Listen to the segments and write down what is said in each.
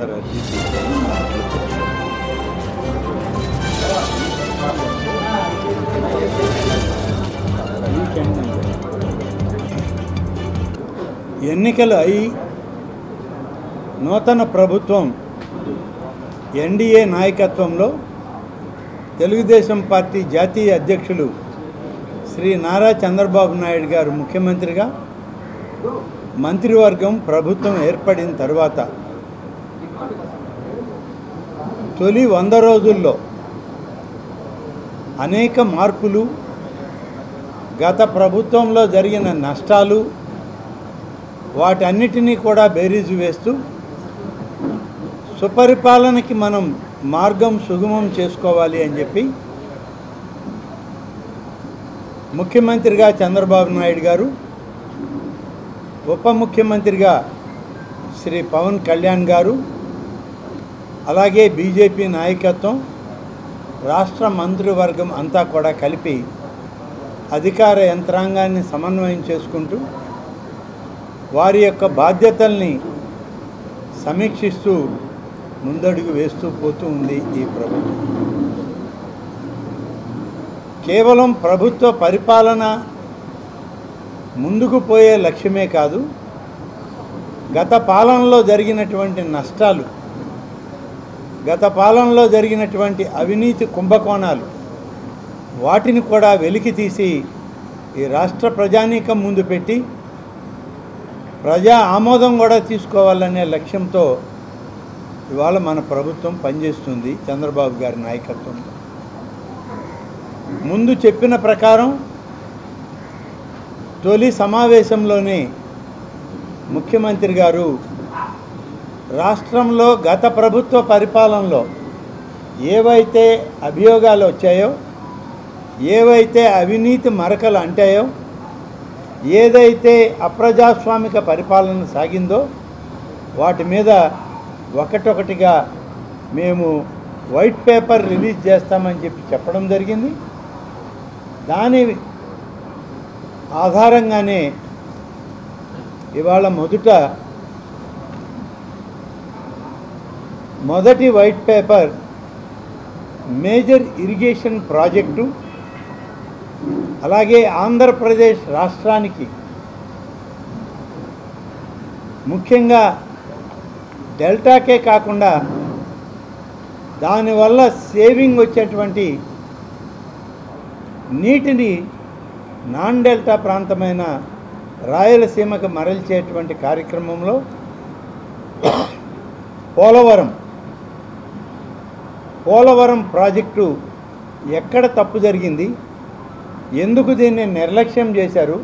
అందరూ అర్జీ ఎన్నికలు అయి నూతన ప్రభుత్వం ఎన్డీఏ నాయకత్వంలో తెలుగుదేశం పార్టీ జాతీయ అధ్యక్షులు శ్రీ నారా చంద్రబాబు నాయుడు గారు ముఖ్యమంత్రిగా మంత్రివర్గం ప్రభుత్వం ఏర్పడిన తర్వాత తొలి 100 రోజుల్లో అనేక మార్పులు, గత ప్రభుత్వంలో జరిగిన నష్టాలు వాటన్నిటినీ కూడా బేరీజు వేస్తూ సుపరిపాలనకి మనం మార్గం సుగమం చేసుకోవాలి అని చెప్పి ముఖ్యమంత్రిగా చంద్రబాబు నాయుడు గారు, ఉప ముఖ్యమంత్రిగా శ్రీ పవన్ కళ్యాణ్ గారు, అలాగే బీజేపీ నాయకత్వం, రాష్ట్ర మంత్రివర్గం అంతా కూడా కలిపి అధికార యంత్రాంగాన్ని సమన్వయం చేసుకుంటూ వారి యొక్క బాధ్యతల్ని సమీక్షిస్తూ ముందడుగు వేస్తూ పోతూ ఉంది ఈ ప్రభుత్వం. కేవలం ప్రభుత్వ పరిపాలన ముందుకు పోయే లక్ష్యమే కాదు, గత పాలనలో జరిగినటువంటి నష్టాలు, గత పాలనలో జరిగినటువంటి అవినీతి కుంభకోణాలు వాటిని కూడా వెలికి తీసి ఈ రాష్ట్ర ప్రజానీకం ముందు పెట్టి ప్రజా ఆమోదం కూడా తీసుకోవాలనే లక్ష్యంతో ఇవాళ మన ప్రభుత్వం పనిచేస్తుంది చంద్రబాబు గారి నాయకత్వంలో. ముందు చెప్పిన ప్రకారం తొలి సమావేశంలోనే ముఖ్యమంత్రి గారు రాష్ట్రంలో గత ప్రభుత్వ పరిపాలనలో ఏవైతే అభియోగాలు వచ్చాయో, ఏవైతే అవినీతి మరకలు అంటాయో, ఏదైతే అప్రజాస్వామిక పరిపాలన సాగిందో వాటి మీద ఒకటొకటిగా మేము వైట్ పేపర్ రిలీజ్ చేస్తామని చెప్పడం జరిగింది. దాని ఆధారంగానే ఇవాళ మొదటి white paper major irrigation project, అలాగే ఆంధ్రప్రదేశ్ రాష్ట్రానికి ముఖ్యంగా డెల్టాకే కాకుండా దానివల్ల సేవింగ్ వచ్చేటువంటి నీటిని నాన్ డెల్టా ప్రాంతమైన రాయలసీమకు మరల్చేటువంటి కార్యక్రమంలో పోలవరం ప్రాజెక్టు ఎక్కడ తప్పు జరిగింది, ఎందుకు దీన్ని నిర్లక్ష్యం చేశారు,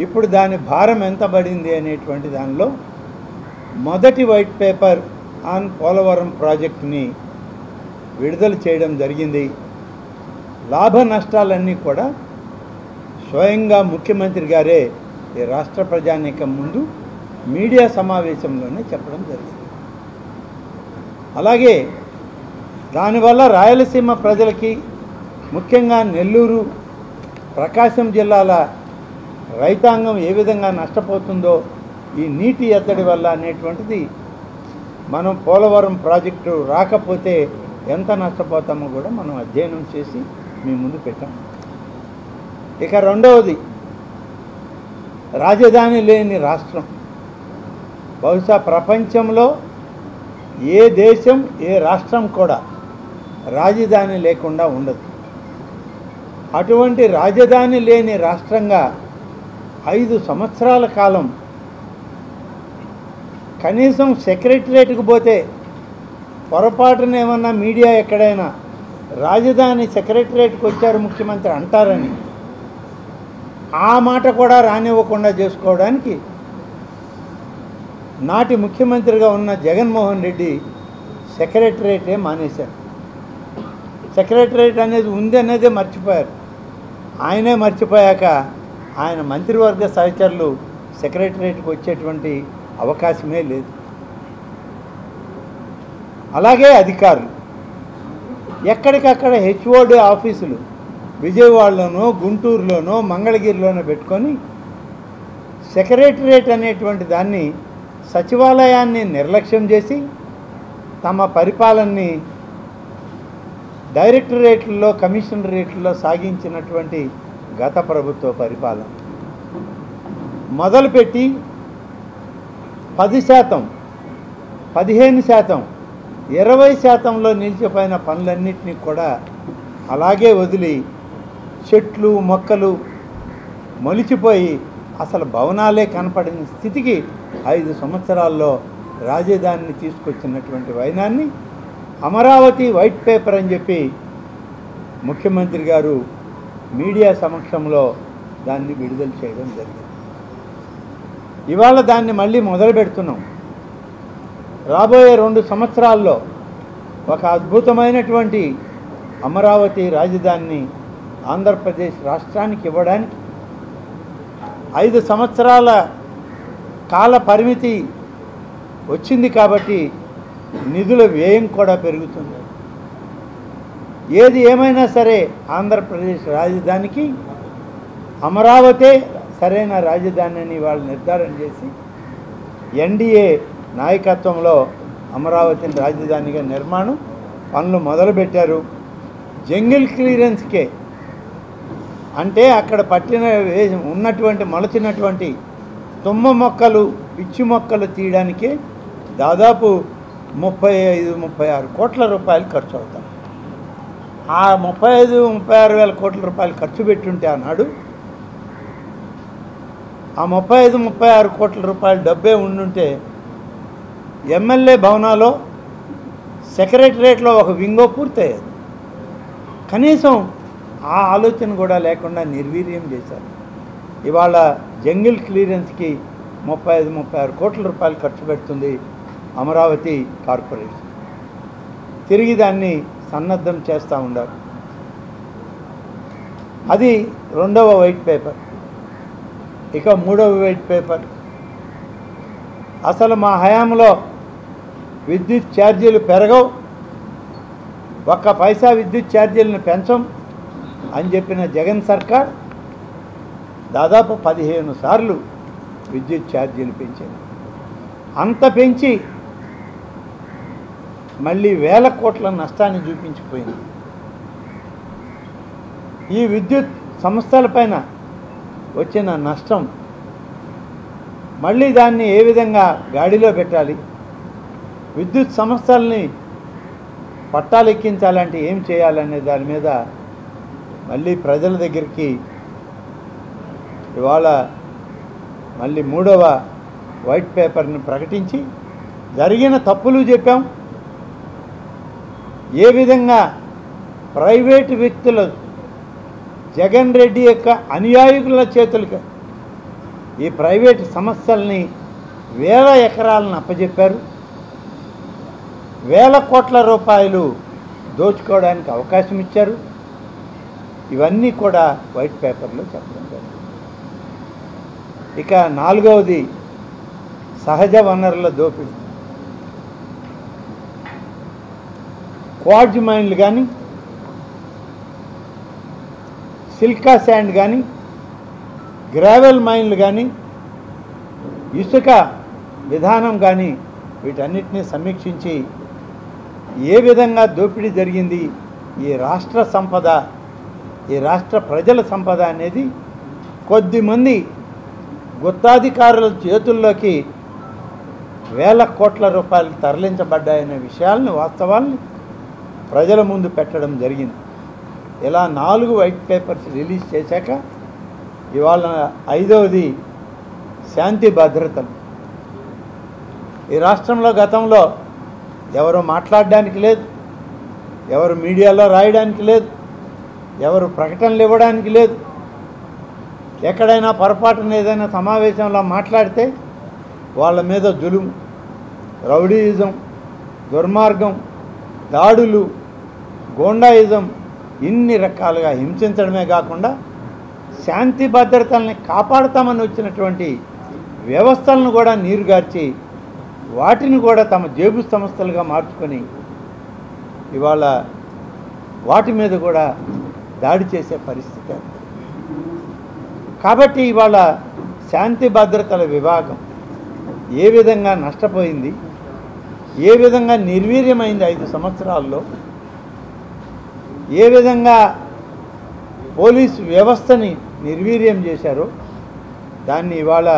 ఇప్పుడు దాని భారం ఎంత పడింది అనేటువంటి దానిలో మొదటి వైట్ పేపర్ ఆన్ పోలవరం ప్రాజెక్టుని విడుదల చేయడం జరిగింది. లాభ నష్టాలన్నీ కూడా స్వయంగా ముఖ్యమంత్రి గారే ఈ రాష్ట్ర ప్రజానీకం ముందు మీడియా సమావేశంలోనే చెప్పడం జరిగింది. అలాగే దానివల్ల రాయలసీమ ప్రజలకి, ముఖ్యంగా నెల్లూరు, ప్రకాశం జిల్లాల రైతాంగం ఏ విధంగా నష్టపోతుందో ఈ నీటి ఎద్దడి వల్ల అనేటువంటిది మనం పోలవరం ప్రాజెక్టు రాకపోతే ఎంత నష్టపోతామో కూడా మనం అధ్యయనం చేసి మీ ముందు పెట్టాం. ఇక రెండవది, రాజధాని లేని రాష్ట్రం. బహుశా ప్రపంచంలో ఏ దేశం, ఏ రాష్ట్రం కూడా రాజధాని లేకుండా ఉండదు. అటువంటి రాజధాని లేని రాష్ట్రంగా 5 సంవత్సరాల కాలం కనీసం సెక్రటరేట్కి పోతే పొరపాటున ఏమన్నా మీడియా ఎక్కడైనా రాజధాని సెక్రటరేట్కి వచ్చారు ముఖ్యమంత్రి అంటారని ఆ మాట కూడా రానివ్వకుండా చేసుకోవడానికి నాటి ముఖ్యమంత్రిగా ఉన్న జగన్మోహన్ రెడ్డి సెక్రటరేటే మానేశారు. సెక్రటరేట్ అనేది ఉంది అనేదే మర్చిపోయారు. ఆయనే మర్చిపోయాక ఆయన మంత్రివర్గ సహచరులు సెక్రటరేట్కి వచ్చేటువంటి అవకాశమే లేదు. అలాగే అధికారులు ఎక్కడికక్కడ హెచ్ఓడి ఆఫీసులు విజయవాడలోనో, గుంటూరులోనో, మంగళగిరిలోనో పెట్టుకొని సెక్రటరేట్ అనేటువంటి దాన్ని, సచివాలయాన్ని నిర్లక్ష్యం చేసి తమ పరిపాలనని డైరెక్టరేట్లలో కమిషనరేట్లలో సాగించినటువంటి గత ప్రభుత్వ పరిపాలన మొదలుపెట్టి 10%, 15%, 20%లో నిలిచిపోయిన పనులన్నింటినీ కూడా అలాగే వదిలి చెట్లు మొక్కలు మొలిచిపోయి అసలు భవనాలే కనపడిన స్థితికి 5 సంవత్సరాల్లో రాజధానిని తీసుకొచ్చినటువంటి వైనాన్ని అమరావతి వైట్ పేపర్ అని చెప్పి ముఖ్యమంత్రి గారు మీడియా సమక్షంలో దాన్ని విడుదల చేయడం జరిగింది. ఇవాళ దాన్ని మళ్ళీ మొదలు పెడుతున్నాం. రాబోయే 2 సంవత్సరాల్లో ఒక అద్భుతమైనటువంటి అమరావతి రాజధానిని ఆంధ్రప్రదేశ్ రాష్ట్రానికి ఇవ్వడానికి 5 సంవత్సరాల కాల పరిమితి వచ్చింది కాబట్టి నిధుల వ్యయం కూడా పెరుగుతుంది. ఏది ఏమైనా సరే ఆంధ్రప్రదేశ్ రాజధానికి అమరావతి సరైన రాజధాని అని వాళ్ళు నిర్ధారణ చేసి ఎన్డీఏ నాయకత్వంలో అమరావతిని రాజధానిగా నిర్మాణం పనులు మొదలుపెట్టారు. జంగిల్ క్లియరెన్స్కే అంటే అక్కడ ఉన్నటువంటి మొలచినటువంటి తుమ్మ మొక్కలు పిచ్చి మొక్కలు తీయడానికే దాదాపు 35-36 కోట్ల రూపాయలు ఖర్చు అవుతాయి. ఆ 35-36 వేల కోట్ల రూపాయలు ఖర్చు పెట్టుంటే ఆనాడు ఆ 35-36 కోట్ల రూపాయల డబ్బే ఉండుంటే ఎమ్మెల్యే భవనాలో సెక్రటరేట్లో ఒక వింగో పూర్తయ్యేది. కనీసం ఆ ఆలోచన కూడా లేకుండా నిర్వీర్యం చేశారు. ఇవాళ జంగిల్ క్లియరెన్స్కి 35-36 కోట్ల రూపాయలు ఖర్చు పెడుతుంది అమరావతి కార్పొరేషన్. తిరిగి దాన్ని సన్నద్ధం చేస్తూ ఉన్నారు. అది 2వ వైట్ పేపర్. ఇక 3వ వైట్ పేపర్, అసలు మా హయాంలో విద్యుత్ ఛార్జీలు పెరగవు, 1 పైసా విద్యుత్ ఛార్జీలను పెంచం అని చెప్పిన జగన్ సర్కార్ దాదాపు 15 సార్లు విద్యుత్ ఛార్జీలు పెంచింది. అంత పెంచి మళ్ళీ వేల కోట్ల నష్టాన్ని చూపించిపోయింది. ఈ విద్యుత్ సంస్థలపైన వచ్చిన నష్టం మళ్ళీ దాన్ని ఏ విధంగా గాడిలో పెట్టాలి, విద్యుత్ సంస్థల్ని పట్టాలెక్కించాలంటే ఏం చేయాలనే దాని మీద మళ్ళీ ప్రజల దగ్గరికి ఇవాళ మళ్ళీ 3వ వైట్ పేపర్ని ప్రకటించి జరిగిన తప్పులు చెప్పాం. ఏ విధంగా ప్రైవేటు వ్యక్తుల జగన్ రెడ్డి యొక్క అనుయాయుల చేతులకు ఈ ప్రైవేటు సంస్థల్ని వేల ఎకరాలను అప్పచెప్పారు, వేల కోట్ల రూపాయలు దోచుకోవడానికి అవకాశం ఇచ్చారు. ఇవన్నీ కూడా వైట్ పేపర్లో చెప్పడం జరిగింది. ఇక 4వది సహజ వనరుల దోపిడీ. క్వార్జ్ మైన్లు కానీ, సిల్కా శాండ్ కానీ, గ్రావెల్ మైన్లు కానీ, ఇసుక విధానం కానీ వీటన్నిటినీ సమీక్షించి ఏ విధంగా దోపిడీ జరిగింది, ఈ రాష్ట్ర సంపద, ఈ రాష్ట్ర ప్రజల సంపద అనేది కొద్దిమంది గుత్తాధికారుల చేతుల్లోకి వేల కోట్ల రూపాయలు తరలించబడ్డాయనే విషయాలను, వాస్తవాలను ప్రజల ముందు పెట్టడం జరిగింది. ఇలా 4 వైట్ పేపర్స్ రిలీజ్ చేశాక ఇవాళ 5వది శాంతి భద్రతలు. ఈ రాష్ట్రంలో గతంలో ఎవరు మాట్లాడడానికి లేదు, ఎవరు మీడియాలో రాయడానికి లేదు, ఎవరు ప్రకటనలు ఇవ్వడానికి లేదు. ఎక్కడైనా పొరపాటున ఏదైనా సమావేశంలో మాట్లాడితే వాళ్ళ మీద జులుం, రౌడీయిజం, దుర్మార్గం, దాడులు, గోండాయిజం ఇన్ని రకాలుగా హింసించడమే కాకుండా శాంతి భద్రతల్ని కాపాడుతామని వచ్చినటువంటి వ్యవస్థలను కూడా నీరుగార్చి వాటిని కూడా తమ జేబు సంస్థలుగా మార్చుకొని ఇవాళ వాటి మీద కూడా దాడి చేసే పరిస్థితి. కాబట్టి ఇవాళ శాంతి భద్రతల విభాగం ఏ విధంగా నష్టపోయింది, ఏ విధంగా నిర్వీర్యమైంది 5 సంవత్సరాల్లో, ఏ విధంగా పోలీసు వ్యవస్థని నిర్వీర్యం చేశారో దాన్ని ఇవాళ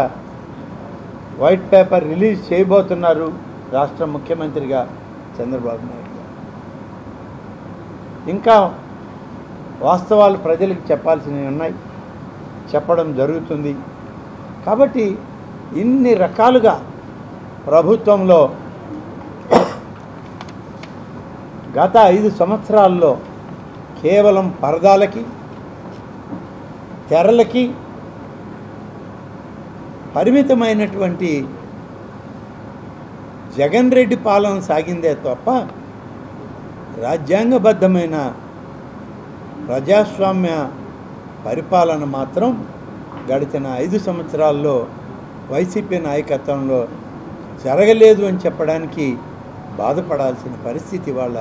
వైట్ పేపర్ రిలీజ్ చేయబోతున్నారు రాష్ట్ర ముఖ్యమంత్రిగా చంద్రబాబు నాయుడు గారు. ఇంకా వాస్తవాలు ప్రజలకు చెప్పాల్సినవి ఉన్నాయి, చెప్పడం జరుగుతుంది. కాబట్టి ఇన్ని రకాలుగా ప్రభుత్వంలో గత 5 సంవత్సరాల్లో కేవలం పరదాలకి, తెరలకి పరిమితమైనటువంటి జగన్ రెడ్డి పాలన సాగిందే తప్ప రాజ్యాంగబద్ధమైన ప్రజాస్వామ్య పరిపాలన మాత్రం గడిచిన 5 సంవత్సరాల్లో వైసీపీ నాయకత్వంలో జరగలేదు అని చెప్పడానికి బాధపడాల్సిన పరిస్థితి వాళ్ళ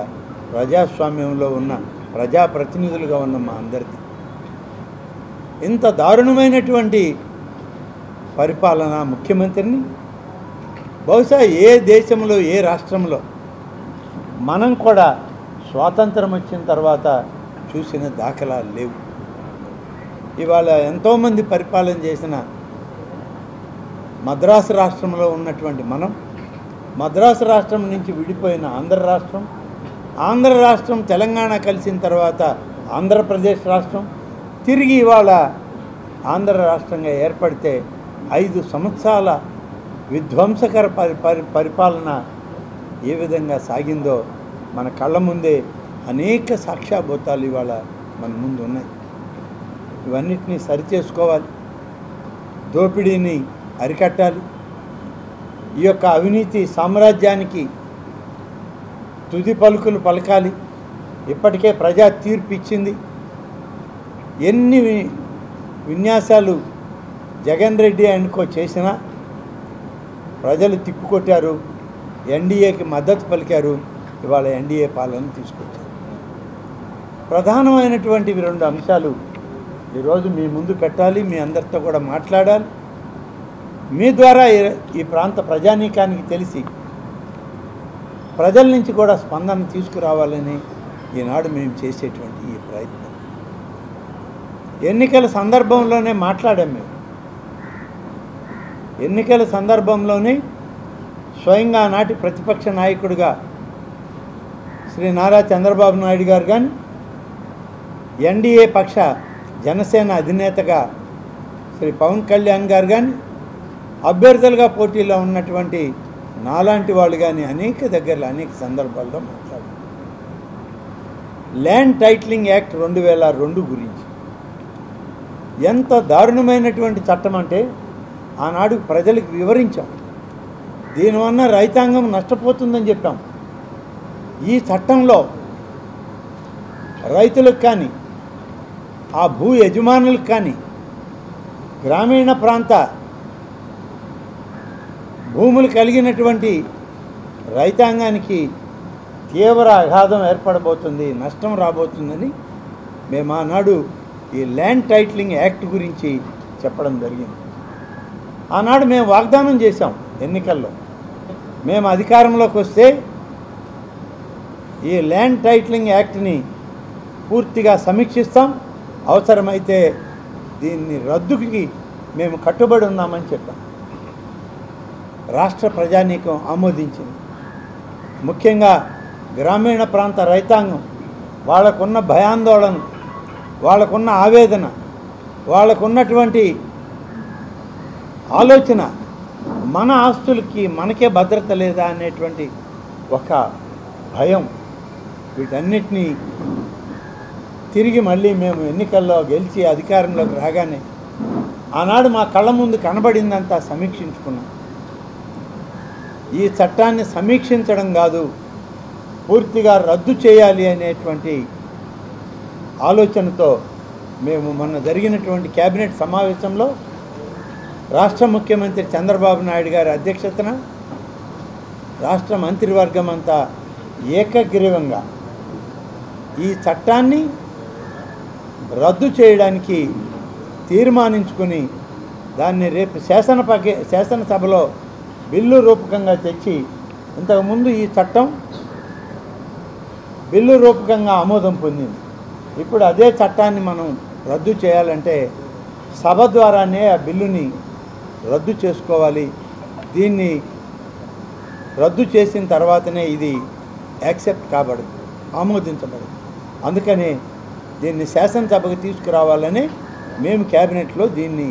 ప్రజాస్వామ్యంలో ఉన్న ప్రజాప్రతినిధులుగా ఉన్న మా అందరిది. ఇంత దారుణమైనటువంటి పరిపాలన ముఖ్యమంత్రిని బహుశా ఏ దేశంలో, ఏ రాష్ట్రంలో మనం కూడా స్వాతంత్రం వచ్చిన తర్వాత చూసిన దాఖలాలు లేవు. ఇవాళ ఎంతోమంది పరిపాలన చేసిన మద్రాసు రాష్ట్రంలో ఉన్నటువంటి మనం, మద్రాసు రాష్ట్రం నుంచి విడిపోయిన ఆంధ్ర రాష్ట్రం, ఆంధ్ర రాష్ట్రం తెలంగాణ కలిసిన తర్వాత ఆంధ్రప్రదేశ్ రాష్ట్రం, తిరిగి ఇవాళ ఆంధ్ర రాష్ట్రంగా ఏర్పడితే 5 సంవత్సరాల విధ్వంసకర పరిపాలన ఏ విధంగా సాగిందో మన కళ్ళ ముందే అనేక సాక్ష్యాభూతాలు ఇవాళ మన ముందు ఉన్నాయి. ఇవన్నిటినీ సరిచేసుకోవాలి, దోపిడీని అరికట్టాలి, ఈ యొక్క అవినీతి సామ్రాజ్యానికి తుది పలుకులు పలకాలి. ఇప్పటికే ప్రజా తీర్పు ఇచ్చింది. ఎన్ని విన్యాసాలు జగన్ రెడ్డి అనుకో చేసినా ప్రజలు తిప్పుకొట్టారు, ఎన్డీఏకి మద్దతు పలికారు. ఇవాళ ఎన్డీఏ పాలన తీసుకొచ్చారు. ప్రధానమైనటువంటివి 2 అంశాలు ఈరోజు మీ ముందు పెట్టాలి, మీ అందరితో కూడా మాట్లాడాలి. మీ ద్వారా ఈ ప్రాంత ప్రజానీకానికి తెలిసి ప్రజల నుంచి కూడా స్పందన తీసుకురావాలని ఈనాడు మేము చేసేటువంటి ఈ ప్రయత్నం. ఎన్నికల సందర్భంలోనే మాట్లాడాం. మేము ఎన్నికల సందర్భంలోనే స్వయంగా నాటి ప్రతిపక్ష నాయకుడిగా శ్రీ నారా చంద్రబాబు నాయుడు గారు కానీ, ఎన్డీఏ పక్ష జనసేన అధినేతగా శ్రీ పవన్ కళ్యాణ్ గారు కానీ, అభ్యర్థులుగా పోటీలో ఉన్నటువంటి నాలాంటి వాళ్ళు కానీ అనేక దగ్గరలో అనేక సందర్భాల్లో మాట్లాడారు. ల్యాండ్ టైటిలింగ్ యాక్ట్ 2002 గురించి ఎంత దారుణమైనటువంటి చట్టం అంటే ఆనాడు ప్రజలకు వివరించాం. దీనివల్ల రైతాంగం నష్టపోతుందని చెప్పాం. ఈ చట్టంలో రైతులకు కానీ, ఆ భూ యజమానులకు కానీ, గ్రామీణ ప్రాంత భూములు కలిగినటువంటి రైతాంగానికి తీవ్ర ఆఘాతం ఏర్పడబోతుంది, నష్టం రాబోతుందని మేము ఆనాడు ఈ ల్యాండ్ టైటిలింగ్ యాక్ట్ గురించి చెప్పడం జరిగింది. ఆనాడు మేము వాగ్దానం చేశాం ఎన్నికల్లో, మేము అధికారంలోకి వస్తే ఈ ల్యాండ్ టైటిలింగ్ యాక్ట్ని పూర్తిగా సమీక్షిస్తాం, అవసరమైతే దీన్ని రద్దుకి మేము కట్టుబడి ఉన్నామని చెప్పాం. రాష్ట్ర ప్రజానీకం ఆమోదించింది. ముఖ్యంగా గ్రామీణ ప్రాంత రైతాంగం వాళ్ళకున్న భయాందోళన, వాళ్ళకున్న ఆవేదన, వాళ్ళకున్నటువంటి ఆలోచన, మన ఆస్తులకి మనకే భద్రత లేదా అనేటువంటి ఒక భయం, వీటన్నిటినీ తిరిగి మళ్ళీ మేము ఎన్నికల్లో గెలిచి అధికారంలోకి రాగానే ఆనాడు మా కళ్ళ ముందు కనబడిందంతా సమీక్షించుకున్నాం. ఈ చట్టాన్ని సమీక్షించడం కాదు, పూర్తిగా రద్దు చేయాలి అనేటువంటి ఆలోచనతో మేము మొన్న జరిగినటువంటి కేబినెట్ సమావేశంలో రాష్ట్ర ముఖ్యమంత్రి చంద్రబాబు నాయుడు గారి అధ్యక్షతన రాష్ట్ర మంత్రివర్గం అంతా ఏకగ్రీవంగా ఈ చట్టాన్ని రద్దు చేయడానికి తీర్మానించుకుని దాన్ని రేపు శాసనసభలో బిల్లు రూపకంగా తెచ్చి ఇంతకుముందు ఈ చట్టం బిల్లు రూపకంగా ఆమోదం పొందింది. ఇప్పుడు అదే చట్టాన్ని మనం రద్దు చేయాలంటే సభ ద్వారానే ఆ బిల్లుని రద్దు చేసుకోవాలి. దీన్ని రద్దు చేసిన తర్వాతనే ఇది యాక్సెప్ట్ కాబడదు, ఆమోదించబడదు. అందుకని దీన్ని శాసనసభకు తీసుకురావాలని మేము క్యాబినెట్లో దీన్ని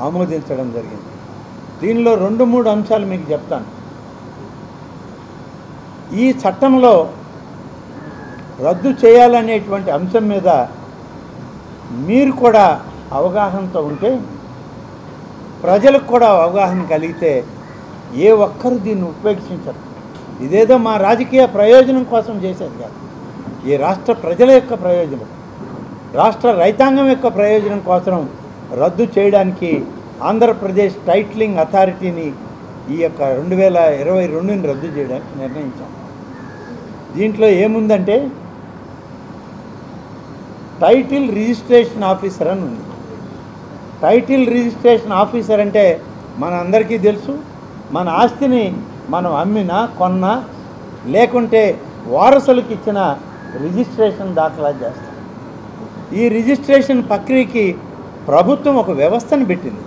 ఆమోదించడం జరిగింది. దీనిలో 2-3 అంశాలు మీకు చెప్తాను. ఈ చట్టంలో రద్దు చేయాలనేటువంటి అంశం మీద మీరు కూడా అవగాహనతో ఉంటే, ప్రజలకు కూడా అవగాహన కలిగితే ఏ ఒక్కరు దీన్ని ఉపేక్షించరు. ఇదేదో మా రాజకీయ ప్రయోజనం కోసం చేసేది కాదు. ఈ రాష్ట్ర ప్రజల యొక్క ప్రయోజనం, రాష్ట్ర రైతాంగం యొక్క ప్రయోజనం కోసం రద్దు చేయడానికి ఆంధ్రప్రదేశ్ టైటిలింగ్ అథారిటీని ఈ యొక్క 2022ని రద్దు చేయడానికి నిర్ణయించాం. దీంట్లో ఏముందంటే టైటిల్ రిజిస్ట్రేషన్ ఆఫీసర్ అని ఉంది. టైటిల్ రిజిస్ట్రేషన్ ఆఫీసర్ అంటే మన అందరికీ తెలుసు, మన ఆస్తిని మనం అమ్మినా కొన్నా లేకుంటే వారసులకు ఇచ్చిన రిజిస్ట్రేషన్ దాఖలా చేస్తాం. ఈ రిజిస్ట్రేషన్ ప్రక్రియకి ప్రభుత్వం ఒక వ్యవస్థను పెట్టింది.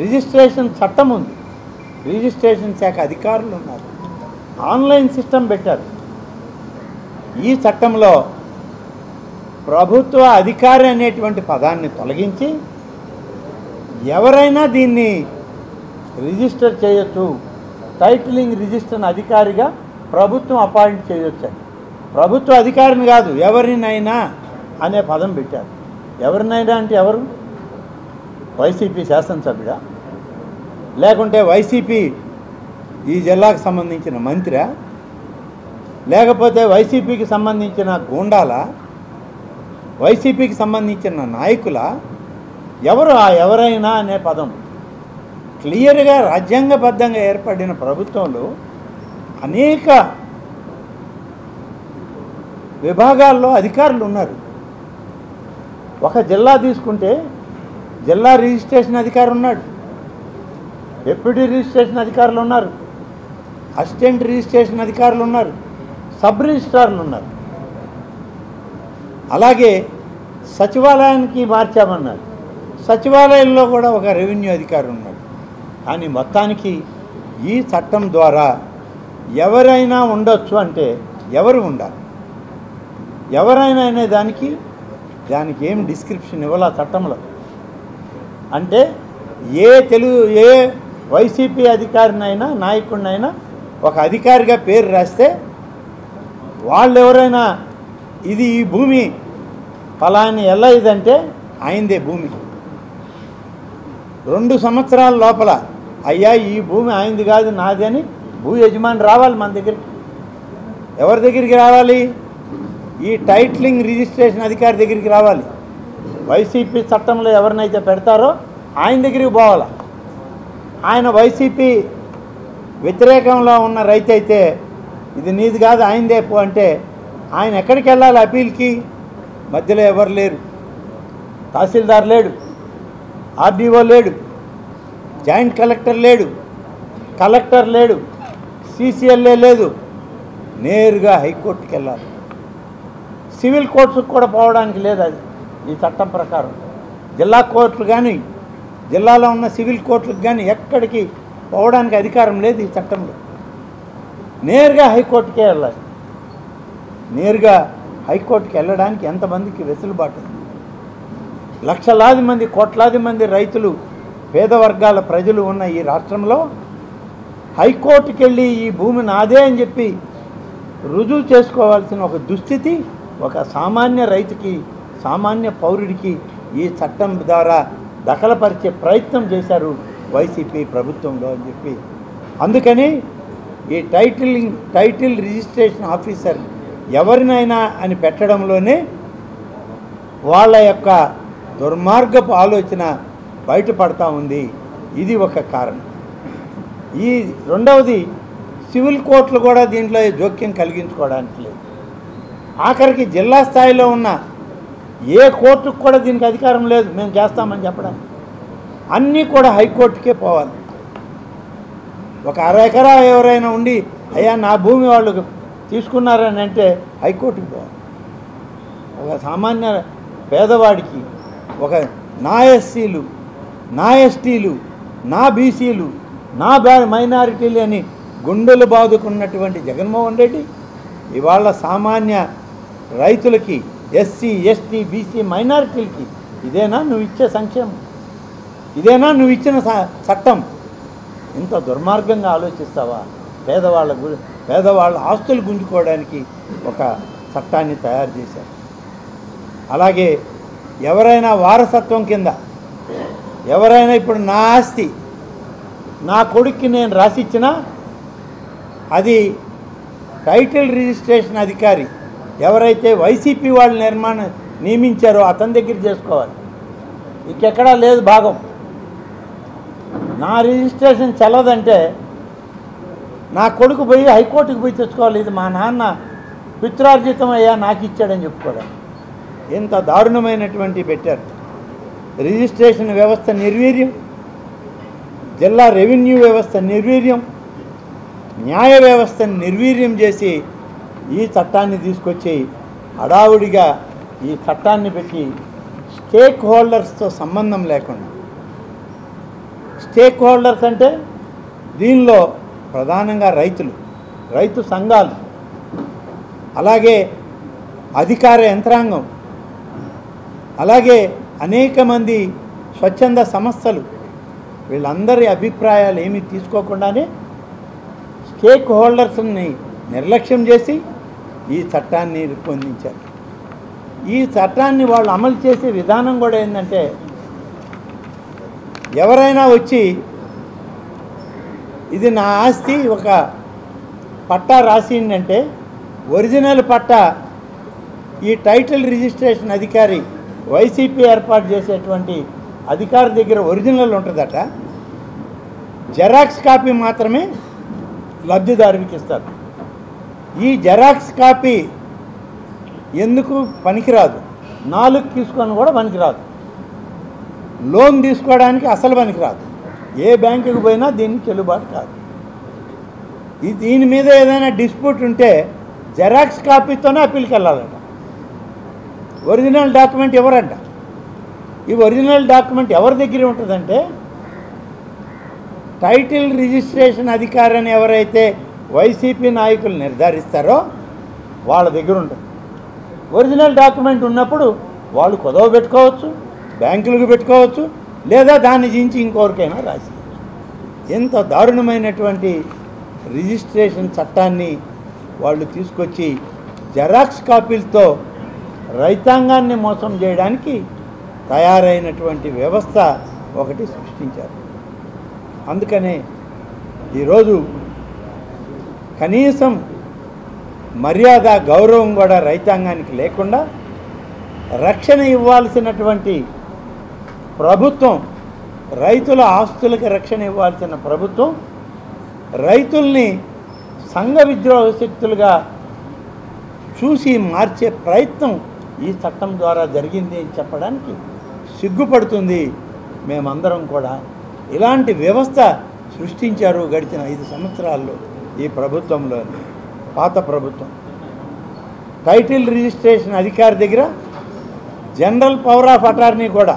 రిజిస్ట్రేషన్ చట్టం ఉంది, రిజిస్ట్రేషన్ శాఖ అధికారులు ఉన్నారు, ఆన్లైన్ సిస్టమ్ పెట్టారు. ఈ చట్టంలో ప్రభుత్వ అధికారి అనేటువంటి పదాన్ని తొలగించి ఎవరైనా దీన్ని రిజిస్టర్ చేయొచ్చు, టైటిలింగ్ రిజిస్టర్ అధికారిగా ప్రభుత్వం అపాయింట్ చేయొచ్చు. ప్రభుత్వ అధికారిని కాదు, ఎవరినైనా అనే పదం పెట్టారు. ఎవరినైనా అంటే ఎవరు? వైసీపీ శాసనసభ్యుడా, లేకుంటే వైసీపీ ఈ జిల్లాకు సంబంధించిన మంత్రా, లేకపోతే వైసీపీకి సంబంధించిన గూండాల, వైసీపీకి సంబంధించిన నాయకుల, ఎవరు ఆ ఎవరైనా అనే పదం క్లియర్గా రాజ్యాంగబద్ధంగా ఏర్పడిన ప్రభుత్వంలో అనేక విభాగాల్లో అధికారులు ఉన్నారు. ఒక జిల్లా తీసుకుంటే జిల్లా రిజిస్ట్రేషన్ అధికారి ఉన్నాడు, డిప్యూటీ రిజిస్ట్రేషన్ అధికారులు ఉన్నారు, అసిస్టెంట్ రిజిస్ట్రేషన్ అధికారులు ఉన్నారు, సబ్ రిజిస్ట్రార్లు ఉన్నారు. అలాగే సచివాలయానికి మార్చామన్నారు, సచివాలయంలో కూడా ఒక రెవెన్యూ అధికారి ఉన్నాడు. కానీ మొత్తానికి ఈ చట్టం ద్వారా ఎవరైనా ఉండొచ్చు అంటే ఎవరు ఉండాలి? ఎవరైనా అనే దానికి ఏం డిస్క్రిప్షన్ ఇవ్వాల చట్టంలో. అంటే ఏ వైసీపీ అధికారినైనా నాయకుడినైనా ఒక అధికారిగా పేరు రాస్తే వాళ్ళు ఎవరైనా ఇది ఈ భూమి ఫలాని ఎలా ఇదంటే ఆయనదే భూమి. 2 సంవత్సరాల లోపల అయ్యా ఈ భూమి ఆయనది కాదు నాది అని భూ యజమాని రావాలి మన దగ్గరికి. ఎవరి దగ్గరికి రావాలి? ఈ టైటిలింగ్ రిజిస్ట్రేషన్ అధికారి దగ్గరికి రావాలి. వైసీపీ చట్టంలో ఎవరినైతే పెడతారో ఆయన దగ్గరికి పోవాలి. ఆయన వైసీపీ వ్యతిరేకంలో ఉన్న రైతు అయితే ఇది నీది కాదు ఆయనదే పో అంటే ఆయన ఎక్కడికి వెళ్ళాలి అప్పీల్కి? మధ్యలో ఎవరు లేరు. తహసీల్దార్ లేడు, ఆర్డీఓ లేడు, జాయింట్ కలెక్టర్ లేడు, కలెక్టర్ లేడు, సీసీఎల్ఏ లేదు. నేరుగా హైకోర్టుకి వెళ్ళాలి. సివిల్ కోర్టుకు కూడా పోవడానికి లేదు అది ఈ చట్టం ప్రకారం. జిల్లా కోర్టులు కానీ జిల్లాలో ఉన్న సివిల్ కోర్టులకు కానీ ఎక్కడికి పోవడానికి అధికారం లేదు ఈ చట్టంలో. నేరుగా హైకోర్టుకే వెళ్ళాలి. నేరుగా హైకోర్టుకి వెళ్ళడానికి ఎంతమందికి వెసులుబాటు ఉంది? లక్షలాది మంది, కోట్లాది మంది రైతులు, పేద వర్గాల ప్రజలు ఉన్న ఈ రాష్ట్రంలో హైకోర్టుకి వెళ్ళి ఈ భూమి నాదే అని చెప్పి రుజువు చేసుకోవాల్సిన ఒక దుస్థితి ఒక సామాన్య రైతుకి, సామాన్య పౌరుడికి ఈ చట్టం ద్వారా దఖలపరిచే ప్రయత్నం చేశారు వైసీపీ ప్రభుత్వంలో అని చెప్పి. అందుకని ఈ టైటిల్ రిజిస్ట్రేషన్ ఆఫీసర్ ఎవరినైనా అని పెట్టడంలోనే వాళ్ళ యొక్క దుర్మార్గపు ఆలోచన బయటపడతా ఉంది. ఇది ఒక కారణం. ఈ రెండవది, సివిల్ కోర్టులు కూడా దీంట్లో జోక్యం కలిగించుకోవడానికి లేదు. ఆఖరికి జిల్లా స్థాయిలో ఉన్న ఏ కోర్టుకు కూడా దీనికి అధికారం లేదు మేము చేస్తామని చెప్పడానికి. అన్నీ కూడా హైకోర్టుకే పోవాలి. ఒక అరెకరా ఎవరైనా ఉండి అయ్యా నా భూమి వాళ్ళు తీసుకున్నారని అంటే హైకోర్టుకు పోవాలి. ఒక సామాన్య పేదవాడికి ఒక నా ఎస్సీలు, నా ఎస్టీలు, నా బీసీలు, నా మైనారిటీలు అని గుండెలు బాదుకున్నటువంటి జగన్మోహన్ రెడ్డి ఇవాళ సామాన్య రైతులకి, ఎస్సీ, ఎస్టీ, బీసీ మైనారిటీలకి ఇదేనా నువ్వు ఇచ్చే సంక్షేమం? ఇదేనా నువ్వు ఇచ్చిన చట్టం? ఇంత దుర్మార్గంగా ఆలోచిస్తావా? పేదవాళ్ళ ఆస్తులు గుంజుకోవడానికి ఒక చట్టాన్ని తయారు చేశారు. అలాగే ఎవరైనా వారసత్వం కింద ఎవరైనా ఇప్పుడు నా ఆస్తి నా కొడుక్కి నేను రాసిచ్చినా అది టైటిల్ రిజిస్ట్రేషన్ అధికారి ఎవరైతే వైసీపీ వాళ్ళు నియమించారో అతని దగ్గర చేసుకోవాలి. ఇంకెక్కడా లేదు భాగం. నా రిజిస్ట్రేషన్ చెల్లదంటే నా కొడుకు పోయి హైకోర్టుకు పోయి తెచ్చుకోవాలి. ఇది మా నాన్న పిత్రార్జితం అయ్యా నాకు ఇచ్చాడని చెప్పుకోవడం. ఎంత దారుణమైనటువంటి పెట్టారు. రిజిస్ట్రేషన్ వ్యవస్థ నిర్వీర్యం, జిల్లా రెవెన్యూ వ్యవస్థ నిర్వీర్యం, న్యాయ వ్యవస్థను నిర్వీర్యం చేసి ఈ చట్టాన్ని తీసుకొచ్చి హడావుడిగా ఈ చట్టాన్ని పెట్టి స్టేక్ హోల్డర్స్తో సంబంధం లేకుండా, స్టేక్ హోల్డర్స్ అంటే దీనిలో ప్రధానంగా రైతు సంఘాలు, అలాగే అధికార యంత్రాంగం, అలాగే అనేక మంది స్వచ్ఛంద సంస్థలు, వీళ్ళందరి అభిప్రాయాలు ఏమీ తీసుకోకుండానే స్టేక్ హోల్డర్స్ని నిర్లక్ష్యం చేసి ఈ చట్టాన్ని రూపొందించారు. ఈ చట్టాన్ని వాళ్ళు అమలు చేసే విధానం కూడా ఏంటంటే ఎవరైనా వచ్చి ఇది నా ఆస్తి ఒక పట్టా రాసిందంటే ఒరిజినల్ పట్టా ఈ టైటిల్ రిజిస్ట్రేషన్ అధికారి వైసీపీ ఏర్పాటు చేసేటువంటి అధికారి దగ్గర ఒరిజినల్ ఉంటుందట. జెరాక్స్ కాపీ మాత్రమే లబ్ధిదారునికి ఇస్తారు. ఈ జెరాక్స్ కాపీ ఎందుకు పనికిరాదు, 4 తీసుకొని కూడా పనికిరాదు, లోన్ తీసుకోవడానికి అసలు పనికిరాదు, ఏ బ్యాంకుకి పోయినా దీన్ని చెల్లుబాటు కాదు. దీని మీద ఏదైనా డిస్ప్యూట్ ఉంటే జెరాక్స్ కాపీతోనే అప్పీల్కి వెళ్ళాలంట. ఒరిజినల్ డాక్యుమెంట్ ఎవరంట? ఈ ఒరిజినల్ డాక్యుమెంట్ ఎవరి దగ్గర ఉంటుందంటే టైటిల్ రిజిస్ట్రేషన్ అధికారిని ఎవరైతే వైసీపీ నాయకులు నిర్ధారిస్తారో వాళ్ళ దగ్గర ఉంటుంది. ఒరిజినల్ డాక్యుమెంట్ ఉన్నప్పుడు వాళ్ళు కుదవ పెట్టుకోవచ్చు, బ్యాంకులకు పెట్టుకోవచ్చు, లేదా దాన్ని జించి ఇంకొకరికైనా రాసి. ఎంత దారుణమైనటువంటి రిజిస్ట్రేషన్ చట్టాన్ని వాళ్ళు తీసుకొచ్చి జెరాక్స్ కాపీలతో రైతాంగాన్ని మోసం చేయడానికి తయారైనటువంటి వ్యవస్థ ఒకటి సృష్టించారు. అందుకనే ఈరోజు కనీసం మర్యాద గౌరవం కూడా రైతాంగానికి లేకుండా రక్షణ ఇవ్వాల్సినటువంటి ప్రభుత్వం, రైతుల ఆస్తులకు రక్షణ ఇవ్వాల్సిన ప్రభుత్వం రైతుల్ని సంఘ విద్రోహ శక్తులుగా చూసి మార్చే ప్రయత్నం ఈ చట్టం ద్వారా జరిగింది అని చెప్పడానికి సిగ్గుపడుతుంది. మేమందరం కూడా ఇలాంటి వ్యవస్థ సృష్టించారు గడిచిన 5 సంవత్సరాల్లో ఈ ప్రభుత్వంలో. పాత ప్రభుత్వం టైటిల్ రిజిస్ట్రేషన్ అధికారి దగ్గర జనరల్ పవర్ ఆఫ్ అటార్నీ కూడా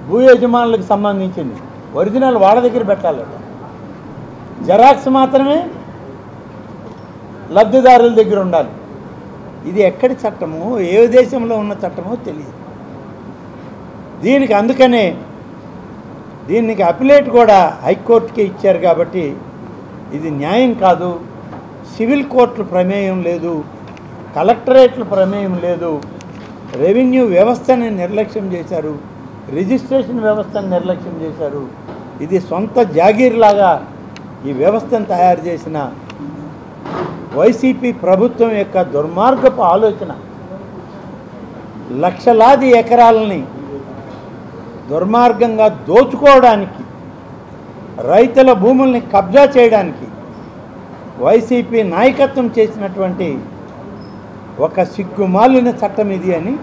భూ యజమానులకు సంబంధించింది ఒరిజినల్ వాళ్ళ దగ్గర పెట్టాలట, జెరాక్స్ మాత్రమే లబ్ధిదారుల దగ్గర ఉండాలి. ఇది ఎక్కడి చట్టమో, ఏ దేశంలో ఉన్న చట్టమో తెలియదు. అందుకనే దీనికి అపిలేట్ కూడా హైకోర్టుకే ఇచ్చారు. కాబట్టి ఇది న్యాయం కాదు. సివిల్ కోర్టుల ప్రమేయం లేదు, కలెక్టరేట్ల ప్రమేయం లేదు. రెవెన్యూ వ్యవస్థని నిర్లక్ష్యం చేశారు, రిజిస్ట్రేషన్ వ్యవస్థను నిర్లక్ష్యం చేశారు. ఇది సొంత జాగీర్లాగా ఈ వ్యవస్థను తయారు చేసిన వైసీపీ ప్రభుత్వం యొక్క దుర్మార్గపు ఆలోచన. లక్షలాది ఎకరాలని దుర్మార్గంగా దోచుకోవడానికి, రైతుల భూముల్ని కబ్జా చేయడానికి వైసీపీ నాయకత్వం చేసినటువంటి ఒక సిగ్గుమాలిన చట్టం ఇది అని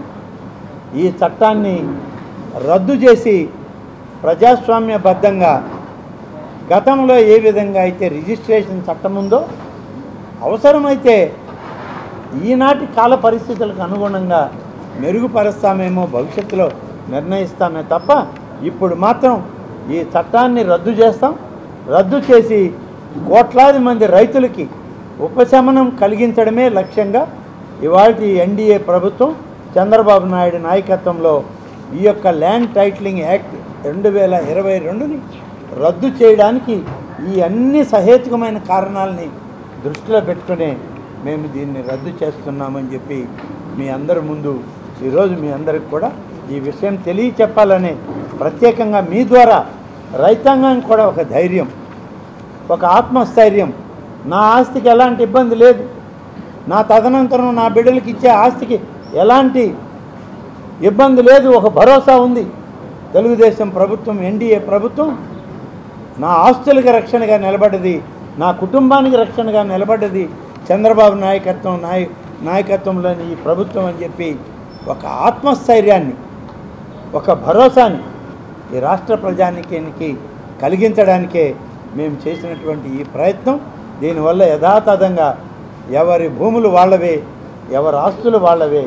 ఈ చట్టాన్ని రద్దు చేసి ప్రజాస్వామ్యబద్ధంగా గతంలో ఏ విధంగా అయితే రిజిస్ట్రేషన్ చట్టం ఉందో అవసరమైతే ఈనాటి కాల పరిస్థితులకు అనుగుణంగా మెరుగుపరుస్తామేమో భవిష్యత్తులో నిర్ణయిస్తామే తప్ప ఇప్పుడు మాత్రం ఈ చట్టాన్ని రద్దు చేస్తాం. రద్దు చేసి కోట్లాది మంది రైతులకి ఉపశమనం కలిగించడమే లక్ష్యంగా ఇవాల్టి ఎన్డీఏ ప్రభుత్వం చంద్రబాబు నాయుడు నాయకత్వంలో ఈ యొక్క ల్యాండ్ టైటిలింగ్ యాక్ట్ 2022ని రద్దు చేయడానికి ఈ అన్ని సహేతుకమైన కారణాలని దృష్టిలో పెట్టుకునే మేము దీన్ని రద్దు చేస్తున్నామని చెప్పి మీ అందరి ముందు ఈరోజు మీ అందరికి కూడా ఈ విషయం తెలియచెప్పాలనే ప్రత్యేకంగా మీ ద్వారా రైతాంగానికి కూడా ఒక ధైర్యం, ఒక ఆత్మస్థైర్యం. నా ఆస్తికి ఎలాంటి ఇబ్బంది లేదు, నా తదనంతరం నా బిడ్డలకి ఇచ్చే ఆస్తికి ఎలాంటి ఇబ్బంది లేదు, ఒక భరోసా ఉంది. తెలుగుదేశం ప్రభుత్వం, ఎన్డీఏ ప్రభుత్వం నా ఆస్తులకు రక్షణగా నిలబడ్డది, నా కుటుంబానికి రక్షణగా నిలబడ్డది చంద్రబాబు నాయకత్వంలోని ఈ ప్రభుత్వం అని చెప్పి ఒక ఆత్మస్థైర్యాన్ని, ఒక భరోసాని ఈ రాష్ట్ర ప్రజానికానికి కలిగించడానికే మేము చేసినటువంటి ఈ ప్రయత్నం. దీనివల్ల యథాతథంగా ఎవరి భూములు వాళ్ళవే, ఎవరి ఆస్తులు వాళ్ళవే,